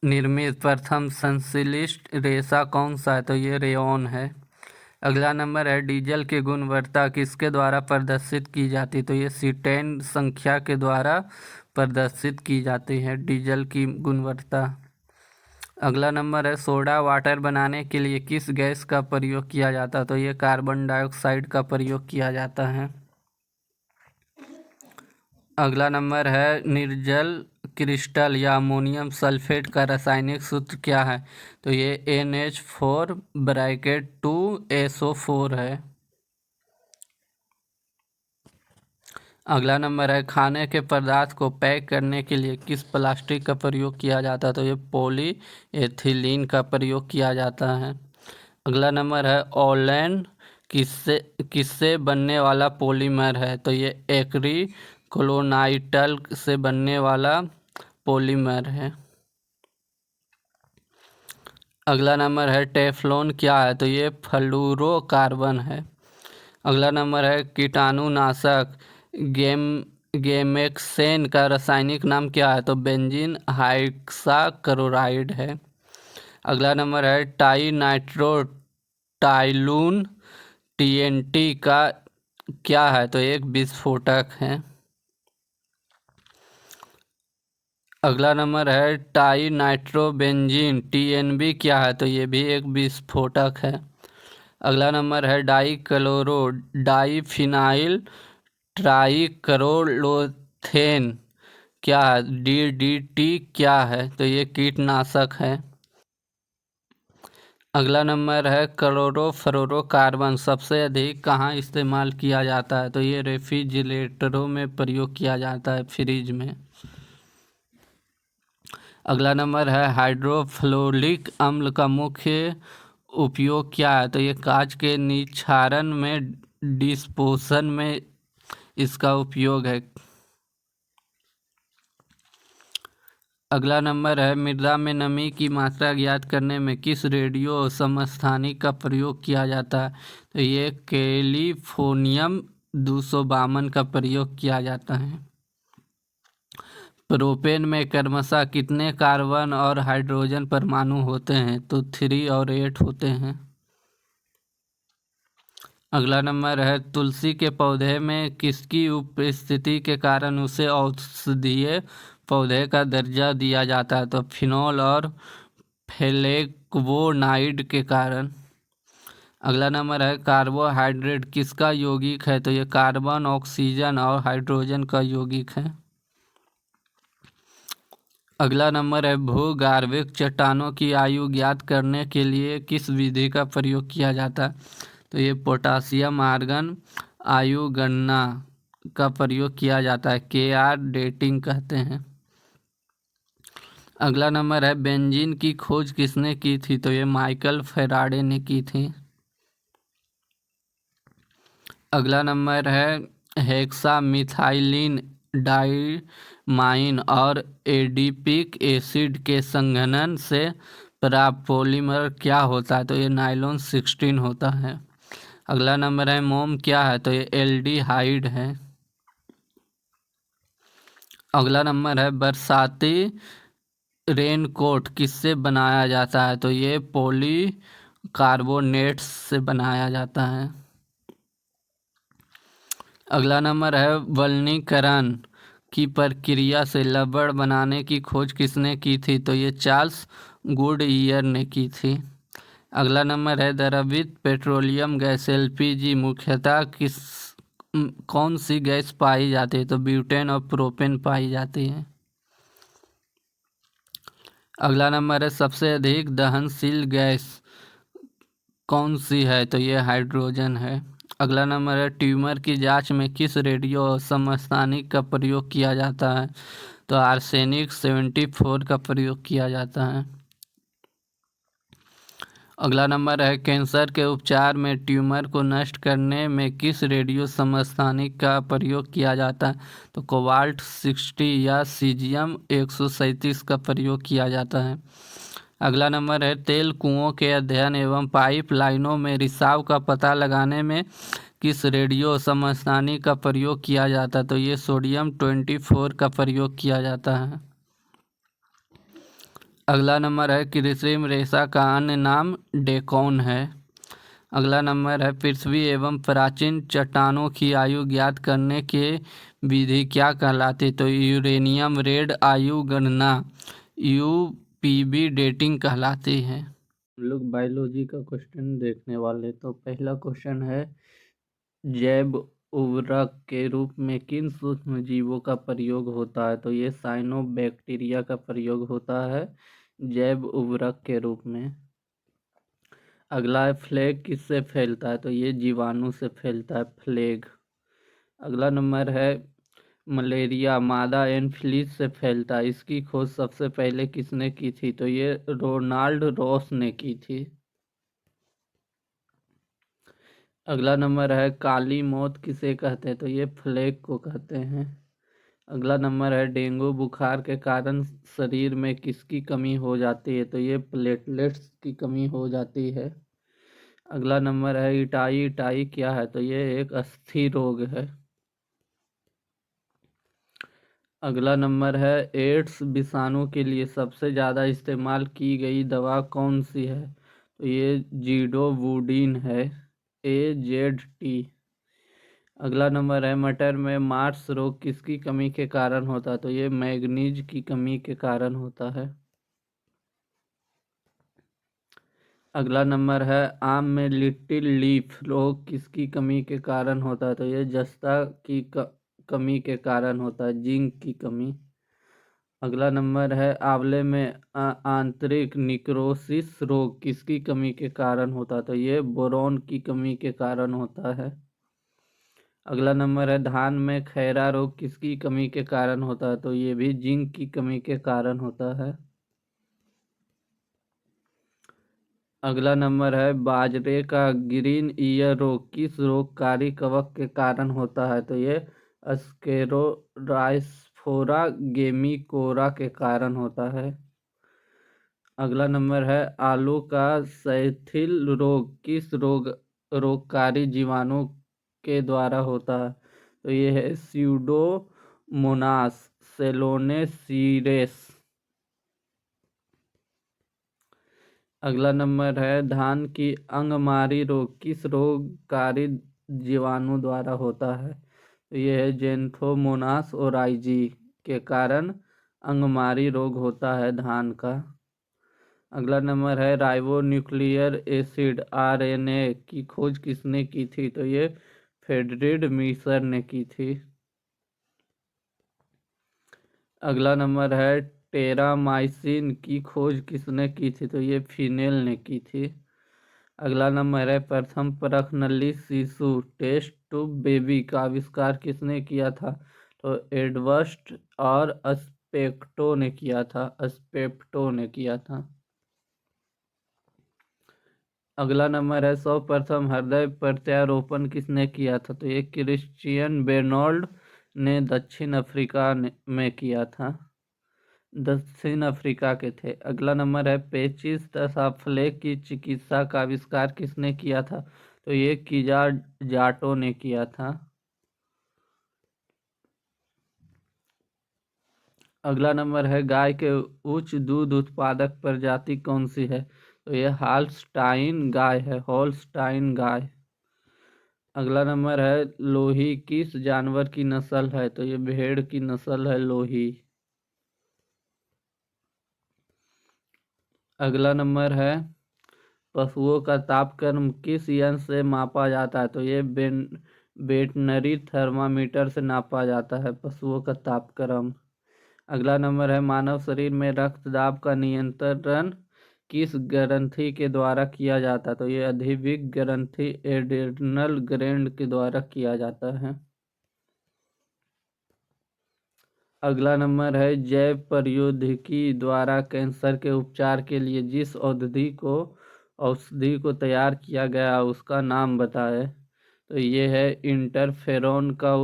निर्मित प्रथम संश्लेषित रेशा कौन सा है? तो ये रेयॉन है। अगला नंबर है, डीजल की गुणवत्ता किसके द्वारा प्रदर्शित की जाती है? तो ये सीटेन संख्या के द्वारा प्रदर्शित की जाती है डीजल की गुणवत्ता। अगला नंबर है, सोडा वाटर बनाने के लिए किस गैस का प्रयोग किया जाता है? तो ये कार्बन डाइऑक्साइड का प्रयोग किया जाता है। अगला नंबर है, निर्जल क्रिस्टल या अमोनियम सल्फेट का रासायनिक सूत्र क्या है? तो ये NH4 है। अगला नंबर है, खाने के पदार्थ को पैक करने के लिए किस प्लास्टिक का प्रयोग किया जाता है? तो ये पॉली एथिलीन का प्रयोग किया जाता है। अगला नंबर है, ओलेन किससे किससे बनने वाला पॉलीमर है? तो ये एक्रिक्लोनाइटल से बनने वाला पॉलीमर है। अगला नंबर है, टेफ्लॉन क्या है? तो ये फ्लूरोकार्बन है। अगला नंबर है, कीटाणुनाशक गेमेक्सेन का रासायनिक नाम क्या है? तो बेंजीन हाइक्साक्लोराइड है। अगला नंबर है, टाई नाइट्रो टाइलून TNT का क्या है? तो एक विस्फोटक है। अगला नंबर है, टाई नाइट्रोबेंजीन TNB क्या है? तो ये भी एक विस्फोटक है। अगला नंबर है, डाइक्लोरो डाइफिनाइल ट्राइक्लोरोथेन क्या है? DDT क्या है? तो ये कीटनाशक है। अगला नंबर है, क्लोरोफ्लोरोकार्बन सबसे अधिक कहाँ इस्तेमाल किया जाता है? तो ये रेफ्रिजरेटरों में प्रयोग किया जाता है, फ्रिज में। अगला नंबर है, हाइड्रोफ्लोरिक अम्ल का मुख्य उपयोग क्या है? तो ये कांच के निक्षारण में डिस्पोसन में इसका उपयोग है। अगला नंबर है, मृदा में नमी की मात्रा ज्ञात करने में किस रेडियो समस्थानिक का प्रयोग किया जाता है? तो ये कैलिफोर्नियम 252 का प्रयोग किया जाता है। प्रोपेन में क्रमशः कितने कार्बन और हाइड्रोजन परमाणु होते हैं? तो 3 और 8 होते हैं। अगला नंबर है, तुलसी के पौधे में किसकी उपस्थिति के कारण उसे औषधीय पौधे का दर्जा दिया जाता है? तो फिनोल और फ्लेवोनाइड के कारण। अगला नंबर है, कार्बोहाइड्रेट किसका यौगिक है? तो ये कार्बन, ऑक्सीजन और हाइड्रोजन का यौगिक है। अगला नंबर है, भूगर्भिक चट्टानों की आयु ज्ञात करने के लिए किस विधि का प्रयोग किया जाता है? तो ये पोटासियम आर्गन आयु गणना का प्रयोग किया जाता है, KR डेटिंग कहते हैं। अगला नंबर है बेंजीन की खोज किसने की थी? तो ये माइकल फेराडे ने की थी। अगला नंबर है हेक्सा मिथाइलिन डाइमाइन और एडिपिक एसिड के संघनन से प्राप्त पॉलीमर क्या होता है? तो ये नायलॉन 16 होता है। अगला नंबर है मोम क्या है? तो ये एल्डिहाइड है। अगला नंबर है बरसाती रेनकोट किससे बनाया जाता है? तो ये पॉलीकार्बोनेट्स से बनाया जाता है। अगला नंबर है वल्कनीकरण की प्रक्रिया से रबड़ बनाने की खोज किसने की थी? तो ये चार्ल्स गुडईयर ने की थी। अगला नंबर है द्रवित पेट्रोलियम गैस एलपीजी मुख्यतः कौन सी गैस पाई जाती है? तो ब्यूटेन और प्रोपेन पाई जाती है। अगला नंबर है सबसे अधिक दहनशील गैस कौन सी है? तो ये हाइड्रोजन है। अगला नंबर है ट्यूमर की जांच में किस रेडियो समस्थानिक का प्रयोग किया जाता है? तो आर्सेनिक 74 का प्रयोग किया जाता है। अगला नंबर है कैंसर के उपचार में ट्यूमर को नष्ट करने में किस रेडियो समस्थानिक का प्रयोग किया जाता है? तो कोबाल्ट 60 या सीजियम 137 का प्रयोग किया जाता है। अगला नंबर है तेल कुओं के अध्ययन एवं पाइप लाइनों में रिसाव का पता लगाने में किस रेडियो समस्थानिक का प्रयोग किया जाता है? तो ये सोडियम 24 का प्रयोग किया जाता है। अगला नंबर है कृत्रिम रेशा का अन्य नाम डेकोन है। अगला नंबर है पृथ्वी एवं प्राचीन चट्टानों की आयु ज्ञात करने के विधि क्या कहलाती? तो यूरेनियम रेड आयु गणना यूपीबी डेटिंग कहलाती है। हम लोग बायोलॉजी का क्वेश्चन देखने वाले। तो पहला क्वेश्चन है जैव उर्वरक के रूप में किन सूक्ष्म जीवों का प्रयोग होता है? तो ये साइनोबैक्टीरिया का प्रयोग होता है जैव उर्वरक के रूप में। अगला है फ्लैग किससे फैलता है? तो ये जीवाणु से फैलता है फ्लैग। अगला नंबर है मलेरिया मादा एनफ्लूएंजा से फैलता है, इसकी खोज सबसे पहले किसने की थी? तो ये रोनाल्ड रॉस ने की थी। अगला नंबर है काली मौत किसे कहते हैं? तो ये प्लेग को कहते हैं। अगला नंबर है डेंगू बुखार के कारण शरीर में किसकी कमी हो जाती है? तो ये प्लेटलेट्स की कमी हो जाती है। अगला नंबर है इटाई इटाई क्या है? तो ये एक अस्थि रोग है। अगला नंबर है एड्स विषाणु के लिए सबसे ज़्यादा इस्तेमाल की गई दवा कौन सी है? तो ये जीडोवुडीन है AZT। अगला नंबर है मटर में मार्स रोग किसकी कमी के कारण होता है? तो ये मैग्नीज की कमी के कारण होता है। अगला नंबर है आम में लिटिल लीफ रोग किसकी कमी के कारण होता है? तो ये जस्ता की कमी के कारण होता है, जिंक की कमी। अगला नंबर है आंवले में आंतरिक निक्रोसिस रोग किसकी कमी के कारण होता है? तो ये बोरॉन की कमी के कारण होता है। अगला नंबर है धान में खैरा रोग किसकी कमी के कारण होता है? तो ये भी जिंक की कमी के कारण होता है। अगला नंबर है बाजरे का ग्रीन ईयर रोग किस रोगकारी कवक के कारण होता है? तो ये अस्केरोराइस्फोरा गेमिकोरा के कारण होता है। अगला नंबर है आलू का सैथिल रोग किस रोगकारी जीवाणु के द्वारा होता है? तो ये है स्यूडोमोनास सेलोनेसिरेस। अगला नंबर है धान की अंगमारी रोग किस रोगकारी जीवाणु द्वारा होता है? तो ये है जेंथोमोनास ओराइजी के कारण अंगमारी रोग होता है धान का। अगला नंबर है राइबो न्यूक्लियर एसिड RNA की खोज किसने की थी? तो ये फ्रेडरिक मीसर ने की थी। अगला नंबर है टेरामाइसिन की खोज किसने की थी? तो ये फिनेल ने की थी। अगला नंबर है प्रथम परख नली शिशु टेस्ट ट्यूब बेबी का आविष्कार किसने किया था? तो एडवर्ड और स्पेक्टो ने किया था, स्पेक्टो ने किया था। अगला नंबर है, सर्वप्रथम हृदय प्रत्यारोपण किसने किया था? तो ये क्रिश्चियन बेर्नौल्ड ने दक्षिण अफ्रीका में किया था, दक्षिण अफ्रीका के थे। अगला नंबर है, पेचिस तसाफ्ले की चिकित्सा का आविष्कार किसने किया था? तो ये किजार जाटो ने किया था। अगला नंबर है, गाय के उच्च दूध उत्पादक प्रजाति कौन सी है? तो ये हॉल्स्टाइन गाय है, हॉल्स्टाइन गाय। अगला नंबर है, लोही किस जानवर की नस्ल है? तो ये भेड़ की नस्ल है, लोही। अगला नंबर है, पशुओं का तापक्रम किस यंत्र से मापा जाता है? तो ये वेटनरी थर्मामीटर से नापा जाता है पशुओं का तापक्रम। अगला नंबर है, मानव शरीर में रक्त दाब का नियंत्रण किस ग्रंथि के द्वारा किया जाता है? तो ये अधिविक ग्रंथि, एड्रिनल ग्लैंड के द्वारा किया जाता है। अगला नंबर है, जैव प्रौद्योगिकी द्वारा कैंसर के उपचार के लिए जिस औषधि को तैयार किया गया उसका नाम बताएं। तो ये है, इंटरफेरोन का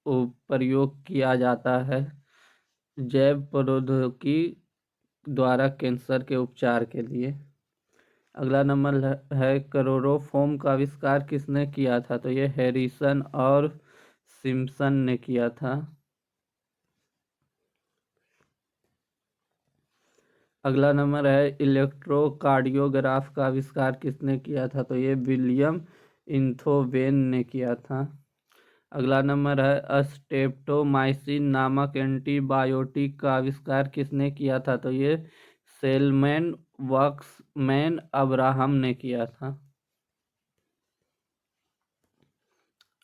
प्रयोग किया जाता है जैव प्रौद्योगिकी द्वारा कैंसर के उपचार के लिए। अगला नंबर है, क्लोरोफॉर्म का आविष्कार किसने किया था? तो ये हैरिसन और सिम्पसन ने किया था। अगला नंबर है, इलेक्ट्रोकार्डियोग्राफ का आविष्कार किसने किया था? तो ये विलियम इंथोवेन ने किया था। अगला नंबर है, स्ट्रेप्टोमाइसिन नामक एंटीबायोटिक का आविष्कार किसने किया था? तो ये सेलमैन वॉक्समैन अब्राहम ने किया था।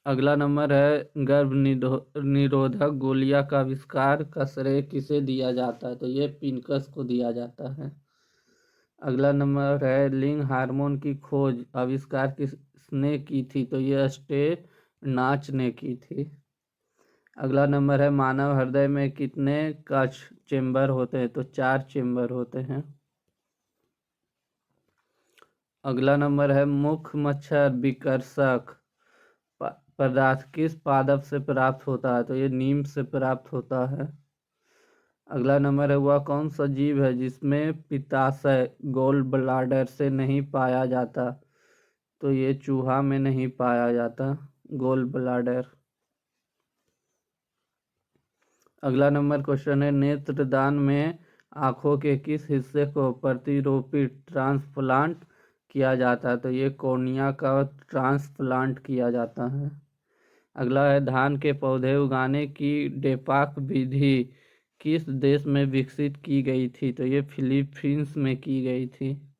अगला नंबर है, गर्भ निरोधक गोलियां का आविष्कार का श्रेय किसे दिया जाता है? तो ये पिनकस को दिया जाता है। अगला नंबर है, लिंग हार्मोन की खोज आविष्कार किसने की थी? तो ये स्टेनाच ने की थी। अगला नंबर है, मानव हृदय में कितने कक्ष चेंबर होते हैं? तो 4 चेंबर होते हैं। अगला नंबर है, मुख्य मच्छर विकर्षक पदार्थ किस पादप से प्राप्त होता है? तो ये नीम से प्राप्त होता है। अगला नंबर है, वह कौन सा जीव है जिसमें पित्ताशय गॉल ब्लाडर से नहीं पाया जाता? तो ये चूहा में नहीं पाया जाता गॉल ब्लाडर। अगला नंबर क्वेश्चन है, नेत्रदान में आंखों के किस हिस्से को प्रतिरूपित ट्रांसप्लांट किया जाता है? तो ये कॉर्निया का ट्रांसप्लांट किया जाता है। अगला है, धान के पौधे उगाने की डेपाक विधि किस देश में विकसित की गई थी? तो ये फिलीपींस में की गई थी।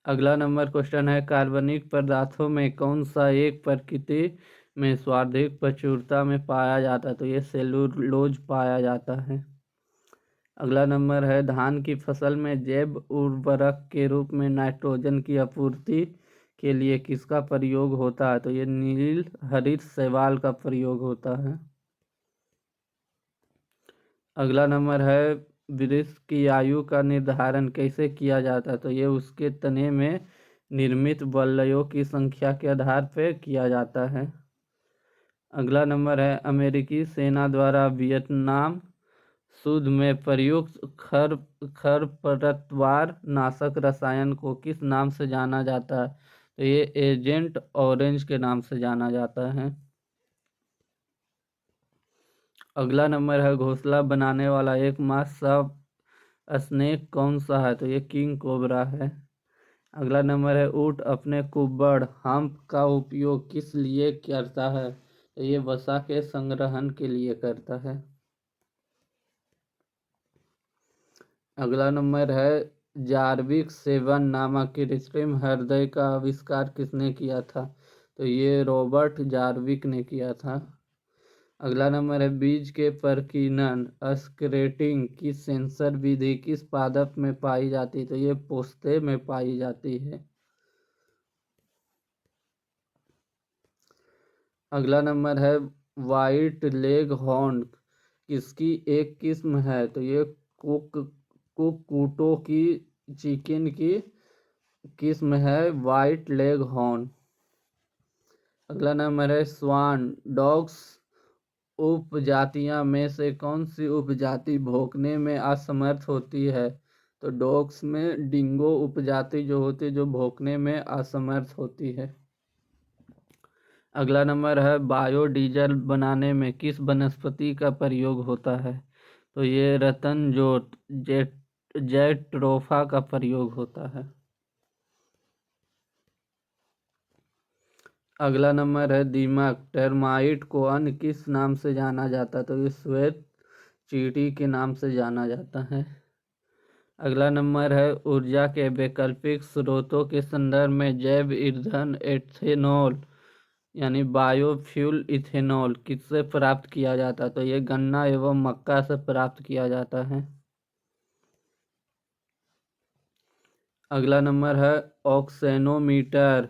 अगला नंबर क्वेश्चन है, कार्बनिक पदार्थों में कौन सा एक प्रकृति में सर्वाधिक प्रचुरता में पाया जाता है? तो ये सेलुलोज पाया जाता है। अगला नंबर है, धान की फसल में जैव उर्वरक के रूप में नाइट्रोजन की आपूर्ति के लिए किसका प्रयोग होता है? तो ये नील हरित शैवाल का प्रयोग होता है। अगला नंबर है, वृक्ष की आयु का निर्धारण कैसे किया जाता है? तो ये उसके तने में निर्मित वलयों की संख्या के आधार पर किया जाता है। अगला नंबर है, अमेरिकी सेना द्वारा वियतनाम युद्ध में प्रयुक्त खरपतवार नाशक रसायन को किस नाम से जाना जाता है? तो ये एजेंट ऑरेंज के नाम से जाना जाता है। अगला नंबर है, घोंसला बनाने वाला एकमात्र स्नेक कौन सा है? तो ये किंग कोबरा है। अगला नंबर है, ऊंट अपने कुब्बड़ हम्प का उपयोग किस लिए करता है? तो ये वसा के संग्रहण के लिए करता है। अगला नंबर है, जार्विक 7 नामक कृत्रिम हृदय का आविष्कार किसने किया था? तो ये रॉबर्ट जार्विक ने किया था। अगला नंबर है, बीज के प्रकीर्णन स्क्रेटिंग की सेंसर विधि किस पादप में पाई जाती है? तो ये पोस्ते में पाई जाती है। अगला नंबर है, वाइट लेग हॉर्न किसकी एक किस्म है? तो ये कुक्कुटों की चिकन की किस्म है वाइट लेग हॉर्न। अगला नंबर है स्वान डॉग्स उपजातियां में से कौन सी उपजाति भौंकने में असमर्थ होती है? तो डॉग्स में डिंगो उपजाति जो होती है जो भौंकने में असमर्थ होती है। अगला नंबर है बायोडीजल बनाने में किस वनस्पति का प्रयोग होता है? तो ये रतन जोत जैट्रोफा का प्रयोग होता है। अगला नंबर है दीमक टर्माइट को अन्य किस नाम से जाना जाता है? तो ये श्वेत चींटी के नाम से जाना जाता है। अगला नंबर है ऊर्जा के वैकल्पिक स्रोतों के संदर्भ में जैव ईंधन एथेनॉल यानी बायोफ्यूल इथेनॉल किससे प्राप्त किया जाता है? तो ये गन्ना एवं मक्का से प्राप्त किया जाता है। अगला नंबर है ऑक्सेनोमीटर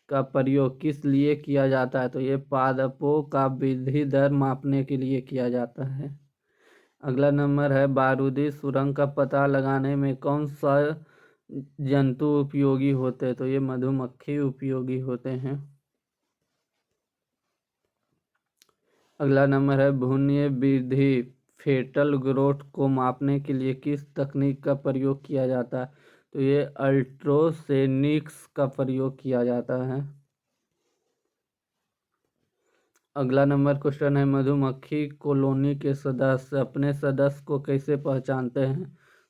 का प्रयोग किस लिए किया जाता है? तो ये पादपों का वृद्धि दर मापने के लिए किया जाता है। अगला नंबर है बारूदी सुरंग का पता लगाने में कौन सा जंतु उपयोगी होते हैं? तो ये मधुमक्खी उपयोगी होते हैं। अगला नंबर है भ्रूण वृद्धि फेटल ग्रोथ को मापने के लिए किस तकनीक का प्रयोग किया जाता है? तो ये अल्ट्रासोनिक्स का प्रयोग किया जाता है। अगला नंबर क्वेश्चन है मधुमक्खी कॉलोनी के सदस्य अपने सदस्य को कैसे पहचानते हैं?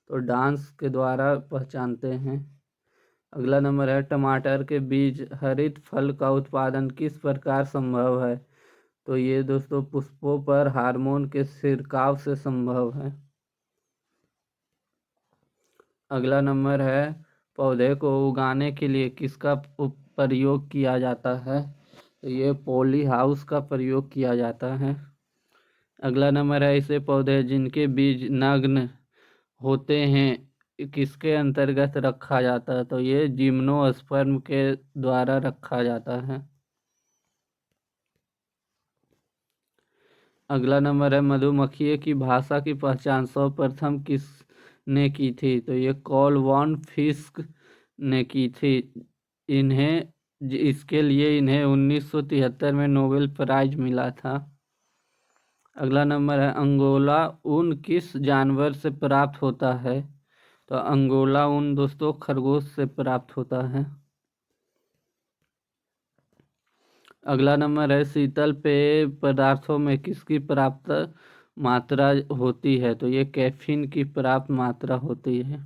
तो डांस के द्वारा पहचानते हैं। अगला नंबर है टमाटर के बीज हरित फल का उत्पादन किस प्रकार संभव है? तो ये दोस्तों पुष्पों पर हार्मोन के छिड़काव से संभव है। अगला नंबर है पौधे को उगाने के लिए किसका प्रयोग किया जाता है? तो ये पॉली हाउस का प्रयोग किया जाता है। अगला नंबर है ऐसे पौधे जिनके बीज नग्न होते हैं किसके अंतर्गत रखा जाता है? तो ये जिम्नोस्पर्म के द्वारा रखा जाता है। अगला नंबर है मधुमक्खी की भाषा की पहचान सर्वप्रथम किसने की थी? तो ये कॉल वॉन फिस्क ने की थी। इसके लिए इन्हें 1973 में नोबेल प्राइज मिला था। अगला नंबर है अंगोला ऊन किस जानवर से प्राप्त होता है? तो अंगोला ऊन दोस्तों खरगोश से प्राप्त होता है। अगला नंबर है शीतल पेय पदार्थों में किसकी प्राप्त मात्रा होती है? तो ये कैफीन की प्राप्त मात्रा होती है।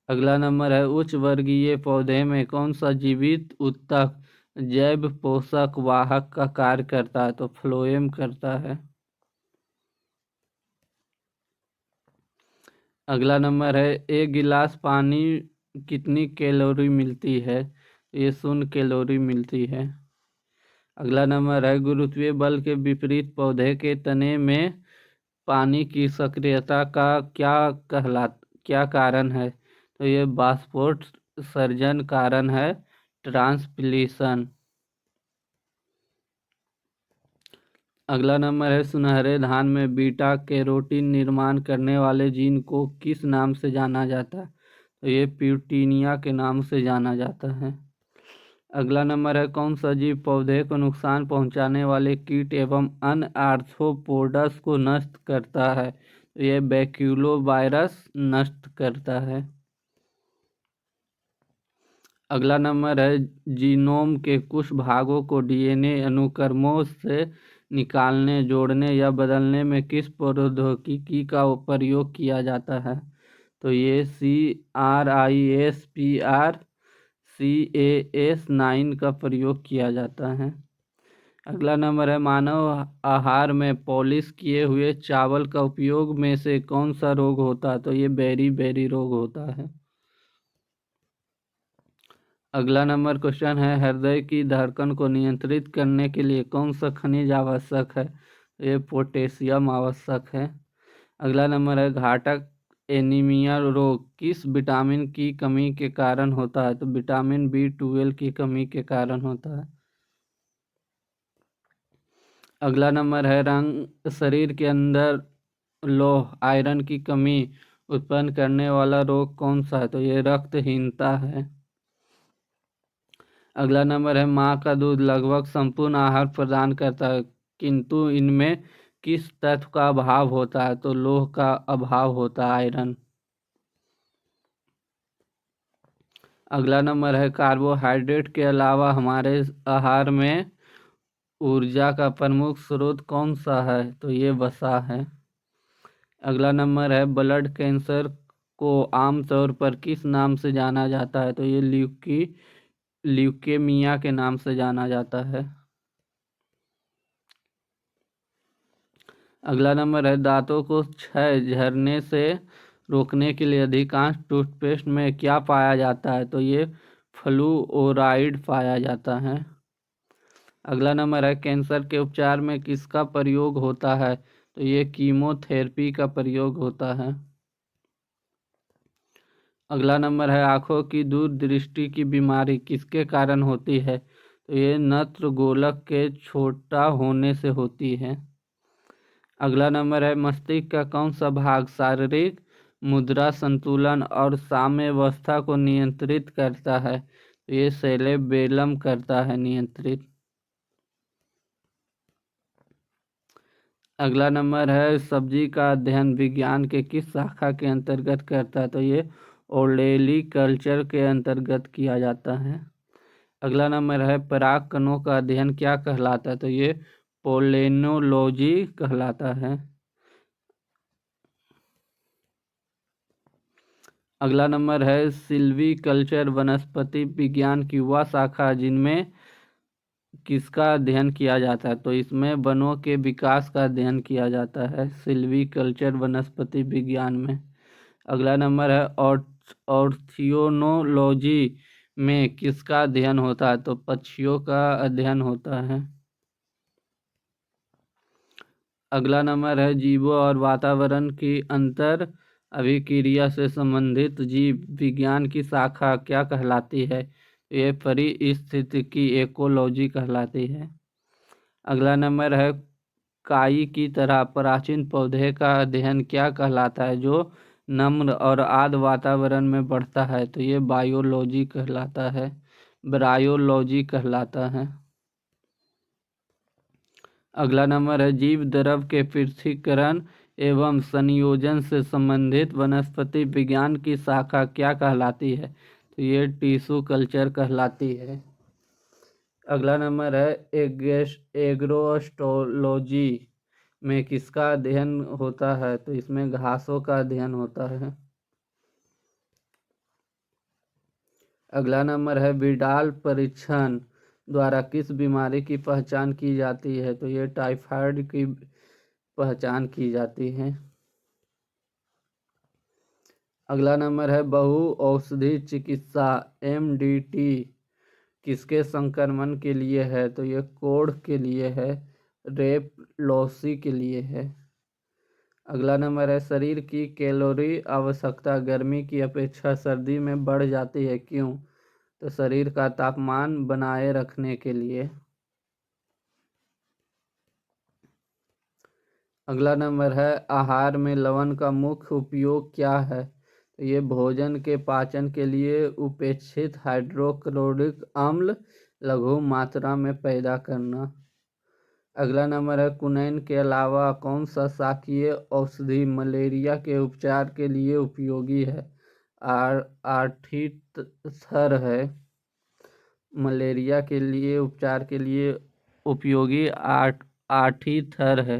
अगला नंबर है उच्च वर्गीय पौधे में कौन सा जीवित ऊतक जैव पोषक वाहक का कार्य करता है? तो फ्लोएम करता है। अगला नंबर है एक गिलास पानी कितनी कैलोरी मिलती है? ये 0 कैलोरी मिलती है। अगला नंबर है गुरुत्वीय बल के विपरीत पौधे के तने में पानी की सक्रियता का क्या कारण है? तो ये वाष्पोत्सर्जन कारण है ट्रांसपिलेशन। अगला नंबर है सुनहरे धान में बीटा कैरोटीन निर्माण करने वाले जीन को किस नाम से जाना जाता है? तो ये प्यूटिनिया के नाम से जाना जाता है। अगला नंबर है कौन सा जीव पौधे को नुकसान पहुंचाने वाले कीट एवं अन्य आर्थ्रोपोड्स को नष्ट करता है? तो ये बैक्यूलोवायरस नष्ट करता है। अगला नंबर है जीनोम के कुछ भागों को डीएनए अनुक्रमों से निकालने जोड़ने या बदलने में किस प्रौद्योगिकी का प्रयोग किया जाता है? तो ये CRISPR Cas9 का प्रयोग किया जाता है। अगला नंबर है मानव आहार में पॉलिश किए हुए चावल का उपयोग में से कौन सा रोग होता है? तो ये बेरी रोग होता है। अगला नंबर क्वेश्चन है हृदय की धड़कन को नियंत्रित करने के लिए कौन सा खनिज आवश्यक है? ये पोटेशियम आवश्यक है। अगला नंबर है घातक एनीमिया रोग किस विटामिन की कमी के कारण होता है? तो विटामिन B12 की कमी के कारण होता है। अगला नंबर है रंग शरीर के अंदर लौह आयरन की कमी उत्पन्न करने वाला रोग कौन सा है? तो ये रक्तहीनता है। अगला नंबर है माँ का दूध लगभग संपूर्ण आहार प्रदान करता है, किंतु इनमें किस तत्व का अभाव होता है? तो लौह का अभाव होता है, आयरन। अगला नंबर है कार्बोहाइड्रेट के अलावा हमारे आहार में ऊर्जा का प्रमुख स्रोत कौन सा है? तो ये वसा है। अगला नंबर है ब्लड कैंसर को आमतौर पर किस नाम से जाना जाता है? तो ये ल्यूकेमिया के नाम से जाना जाता है। अगला नंबर है दांतों को क्षय झरने से रोकने के लिए अधिकांश टूथपेस्ट में क्या पाया जाता है? तो ये फ्लूओराइड पाया जाता है। अगला नंबर है कैंसर के उपचार में किसका प्रयोग होता है? तो ये कीमोथेरेपी का प्रयोग होता है। अगला नंबर है आंखों की दूरदृष्टि की बीमारी किसके कारण होती है? तो ये नेत्रगोलक के छोटा होने से होती है। अगला नंबर है मस्तिष्क का कौन सा भाग शारीरिक मुद्रा संतुलन और साम्यावस्था को नियंत्रित करता है? तो ये सेरेबेलम करता है नियंत्रित। अगला नंबर है सब्जी का अध्ययन विज्ञान के किस शाखा के अंतर्गत करता है? तो ये ओलेरीकल्चर के अंतर्गत किया जाता है। अगला नंबर है पराग कणों का अध्ययन क्या कहलाता है? तो ये पोलेनोलॉजी कहलाता है। अगला नंबर है सिल्वीकल्चर वनस्पति विज्ञान की वह शाखा जिनमें किसका अध्ययन किया जाता है? तो इसमें वनों के विकास का अध्ययन किया जाता है सिल्वीकल्चर वनस्पति विज्ञान में। अगला नंबर है ऑर्थियोनोलॉजी में किसका अध्ययन होता है? तो पक्षियों का अध्ययन होता है। अगला नंबर है जीवों और वातावरण की अंतर अभिक्रिया से संबंधित जीव विज्ञान की शाखा क्या कहलाती है? ये पारिस्थितिकी इकोलॉजी कहलाती है। अगला नंबर है काई की तरह प्राचीन पौधे का अध्ययन क्या कहलाता है जो नम्र और आर्द्र वातावरण में बढ़ता है? तो ये बायोलॉजी कहलाता है, ब्रायोलॉजी कहलाता है। अगला नंबर है जीव द्रव के पृथक्करण एवं संयोजन से संबंधित वनस्पति विज्ञान की शाखा क्या कहलाती है? तो ये टिश्यू कल्चर कहलाती है। अगला नंबर है एग्रोस्टोलॉजी में किसका अध्ययन होता है? तो इसमें घासों का अध्ययन होता है। अगला नंबर है विडाल परीक्षण द्वारा किस बीमारी की पहचान की जाती है? तो ये टाइफाइड की पहचान की जाती है। अगला नंबर है बहु औषधि चिकित्सा MDT किसके संक्रमण के लिए है? तो ये कोढ़ के लिए है, रेप-लॉसी के लिए है। अगला नंबर है शरीर की कैलोरी आवश्यकता गर्मी की अपेक्षा सर्दी में बढ़ जाती है, क्यों? तो शरीर का तापमान बनाए रखने के लिए। अगला नंबर है आहार में लवण का मुख्य उपयोग क्या है? तो ये भोजन के पाचन के लिए उपेक्षित हाइड्रोक्लोरिक अम्ल लघु मात्रा में पैदा करना। अगला नंबर है कुनैन के अलावा कौन सा शाकीय औषधि मलेरिया के उपचार के लिए उपयोगी है? आर्टीथर है मलेरिया के लिए उपचार के लिए उपयोगी आर्टीथर है।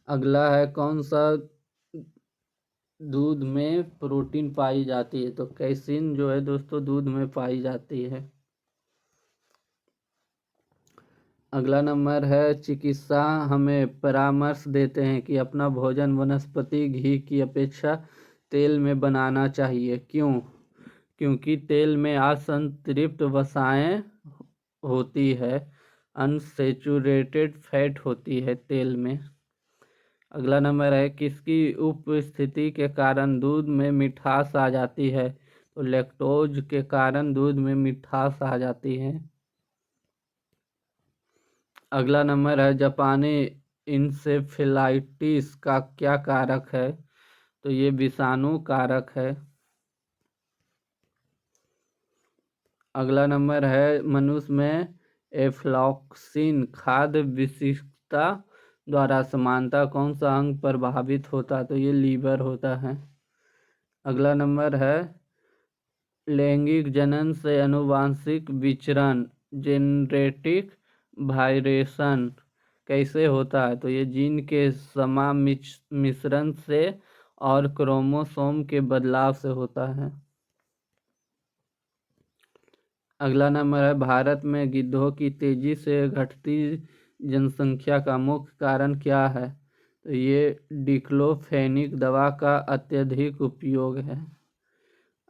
अगला है कौन सा दूध में प्रोटीन पाई जाती है? तो कैसीन जो है दोस्तों दूध में पाई जाती है। अगला नंबर है चिकित्सा हमें परामर्श देते हैं कि अपना भोजन वनस्पति घी की अपेक्षा तेल में बनाना चाहिए, क्यों? क्योंकि तेल में असंतृप्त वसाएं होती है, अनसेचुरेटेड फैट होती है तेल में। अगला नंबर है किसकी उपस्थिति के कारण दूध में मिठास आ जाती है? तो लैक्टोज के कारण दूध में मिठास आ जाती है। अगला नंबर है जापानी इंसेफेलाइटिस का क्या कारक है? तो ये विषाणु कारक है। अगला नंबर है मनुष्य में एफ्लॉक्सिन खाद्य विशिष्टता द्वारा समानता कौन सा अंग प्रभावित होता है? तो ये लीवर होता है। अगला नंबर है लैंगिक जनन से अनुवांशिक विचरण जेनेटिक वायरेशन कैसे होता है? तो ये जीन के मिश्रण से और क्रोमोसोम के बदलाव से होता है। अगला नंबर है भारत में गिद्धों की तेजी से घटती जनसंख्या का मुख्य कारण क्या है? तो ये डिक्लोफेनिक दवा का अत्यधिक उपयोग है।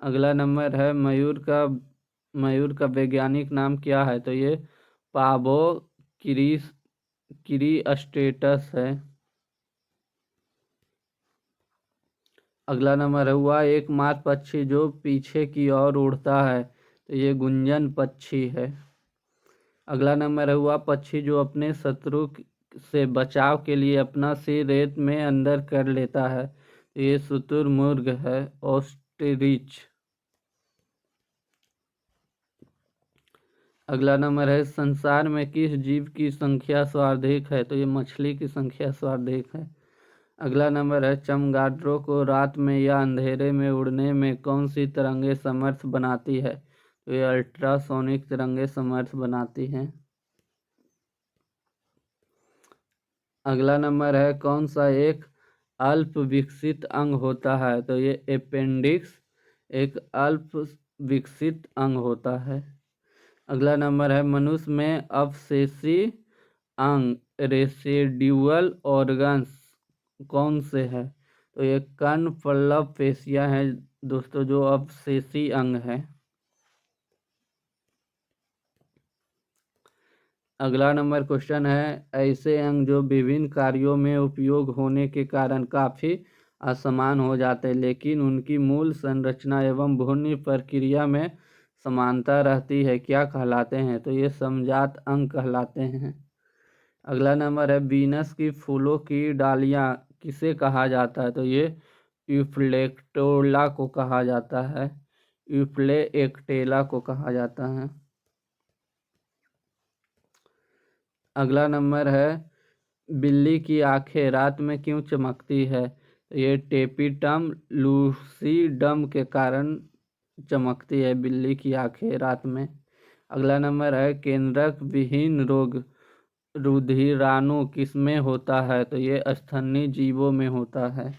अगला नंबर है मयूर का वैज्ञानिक नाम क्या है? तो ये पावो क्रिस्टेटस है। अगला नंबर है वह एकमात्र पक्षी जो पीछे की ओर उड़ता है। तो ये गुंजन पक्षी है। अगला नंबर है वह पक्षी जो अपने शत्रु से बचाव के लिए अपना सिर रेत में अंदर कर लेता है। तो ये शुतुरमुर्ग है, ऑस्ट्रिच। अगला नंबर है संसार में किस जीव की संख्या सर्वाधिक है? तो ये मछली की संख्या सर्वाधिक है। अगला नंबर है चमगादड़ों को रात में या अंधेरे में उड़ने में कौन सी तरंगें समर्थ बनाती है? तो ये अल्ट्रासोनिक तरंगें समर्थ बनाती हैं। अगला नंबर है कौन सा एक अल्प विकसित अंग होता है? तो ये अपेंडिक्स एक अल्प विकसित अंग होता है। अगला नंबर है मनुष्य में अवशेषी अंग रेसिड्यूअल ऑर्गन्स कौन से है? तो ये कर्ण पल्लव पेशियां है दोस्तों जो अवशेषी अंग है। अगला नंबर क्वेश्चन है ऐसे अंग जो विभिन्न कार्यों में उपयोग होने के कारण काफी असमान हो जाते हैं लेकिन उनकी मूल संरचना एवं भून्य प्रक्रिया में समानता रहती है, क्या कहलाते हैं? तो ये समजात अंग कहलाते हैं। अगला नंबर है वीनस की फूलों की डालियां किसे कहा जाता है? तो ये यूप्लेक्टोला को कहा जाता है। यूप्लेक्टेला को कहा जाता है। अगला नंबर है बिल्ली की आंखें रात में क्यों चमकती है? तो ये टेपिटम लूसीडम के कारण चमकती है बिल्ली की आंखें रात में। अगला नंबर है केंद्रक विहीन रोग रुधिराणु किसमें होता है? तो ये स्तन्य जीवों में होता है।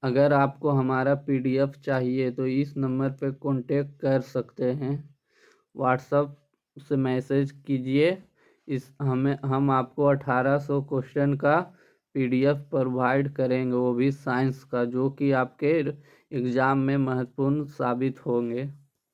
अगर आपको हमारा PDF चाहिए तो इस नंबर पर कांटेक्ट कर सकते हैं, व्हाट्सएप से मैसेज कीजिए। हम आपको 1800 क्वेश्चन का PDF प्रोवाइड करेंगे, वो भी साइंस का, जो कि आपके एग्ज़ाम में महत्वपूर्ण साबित होंगे।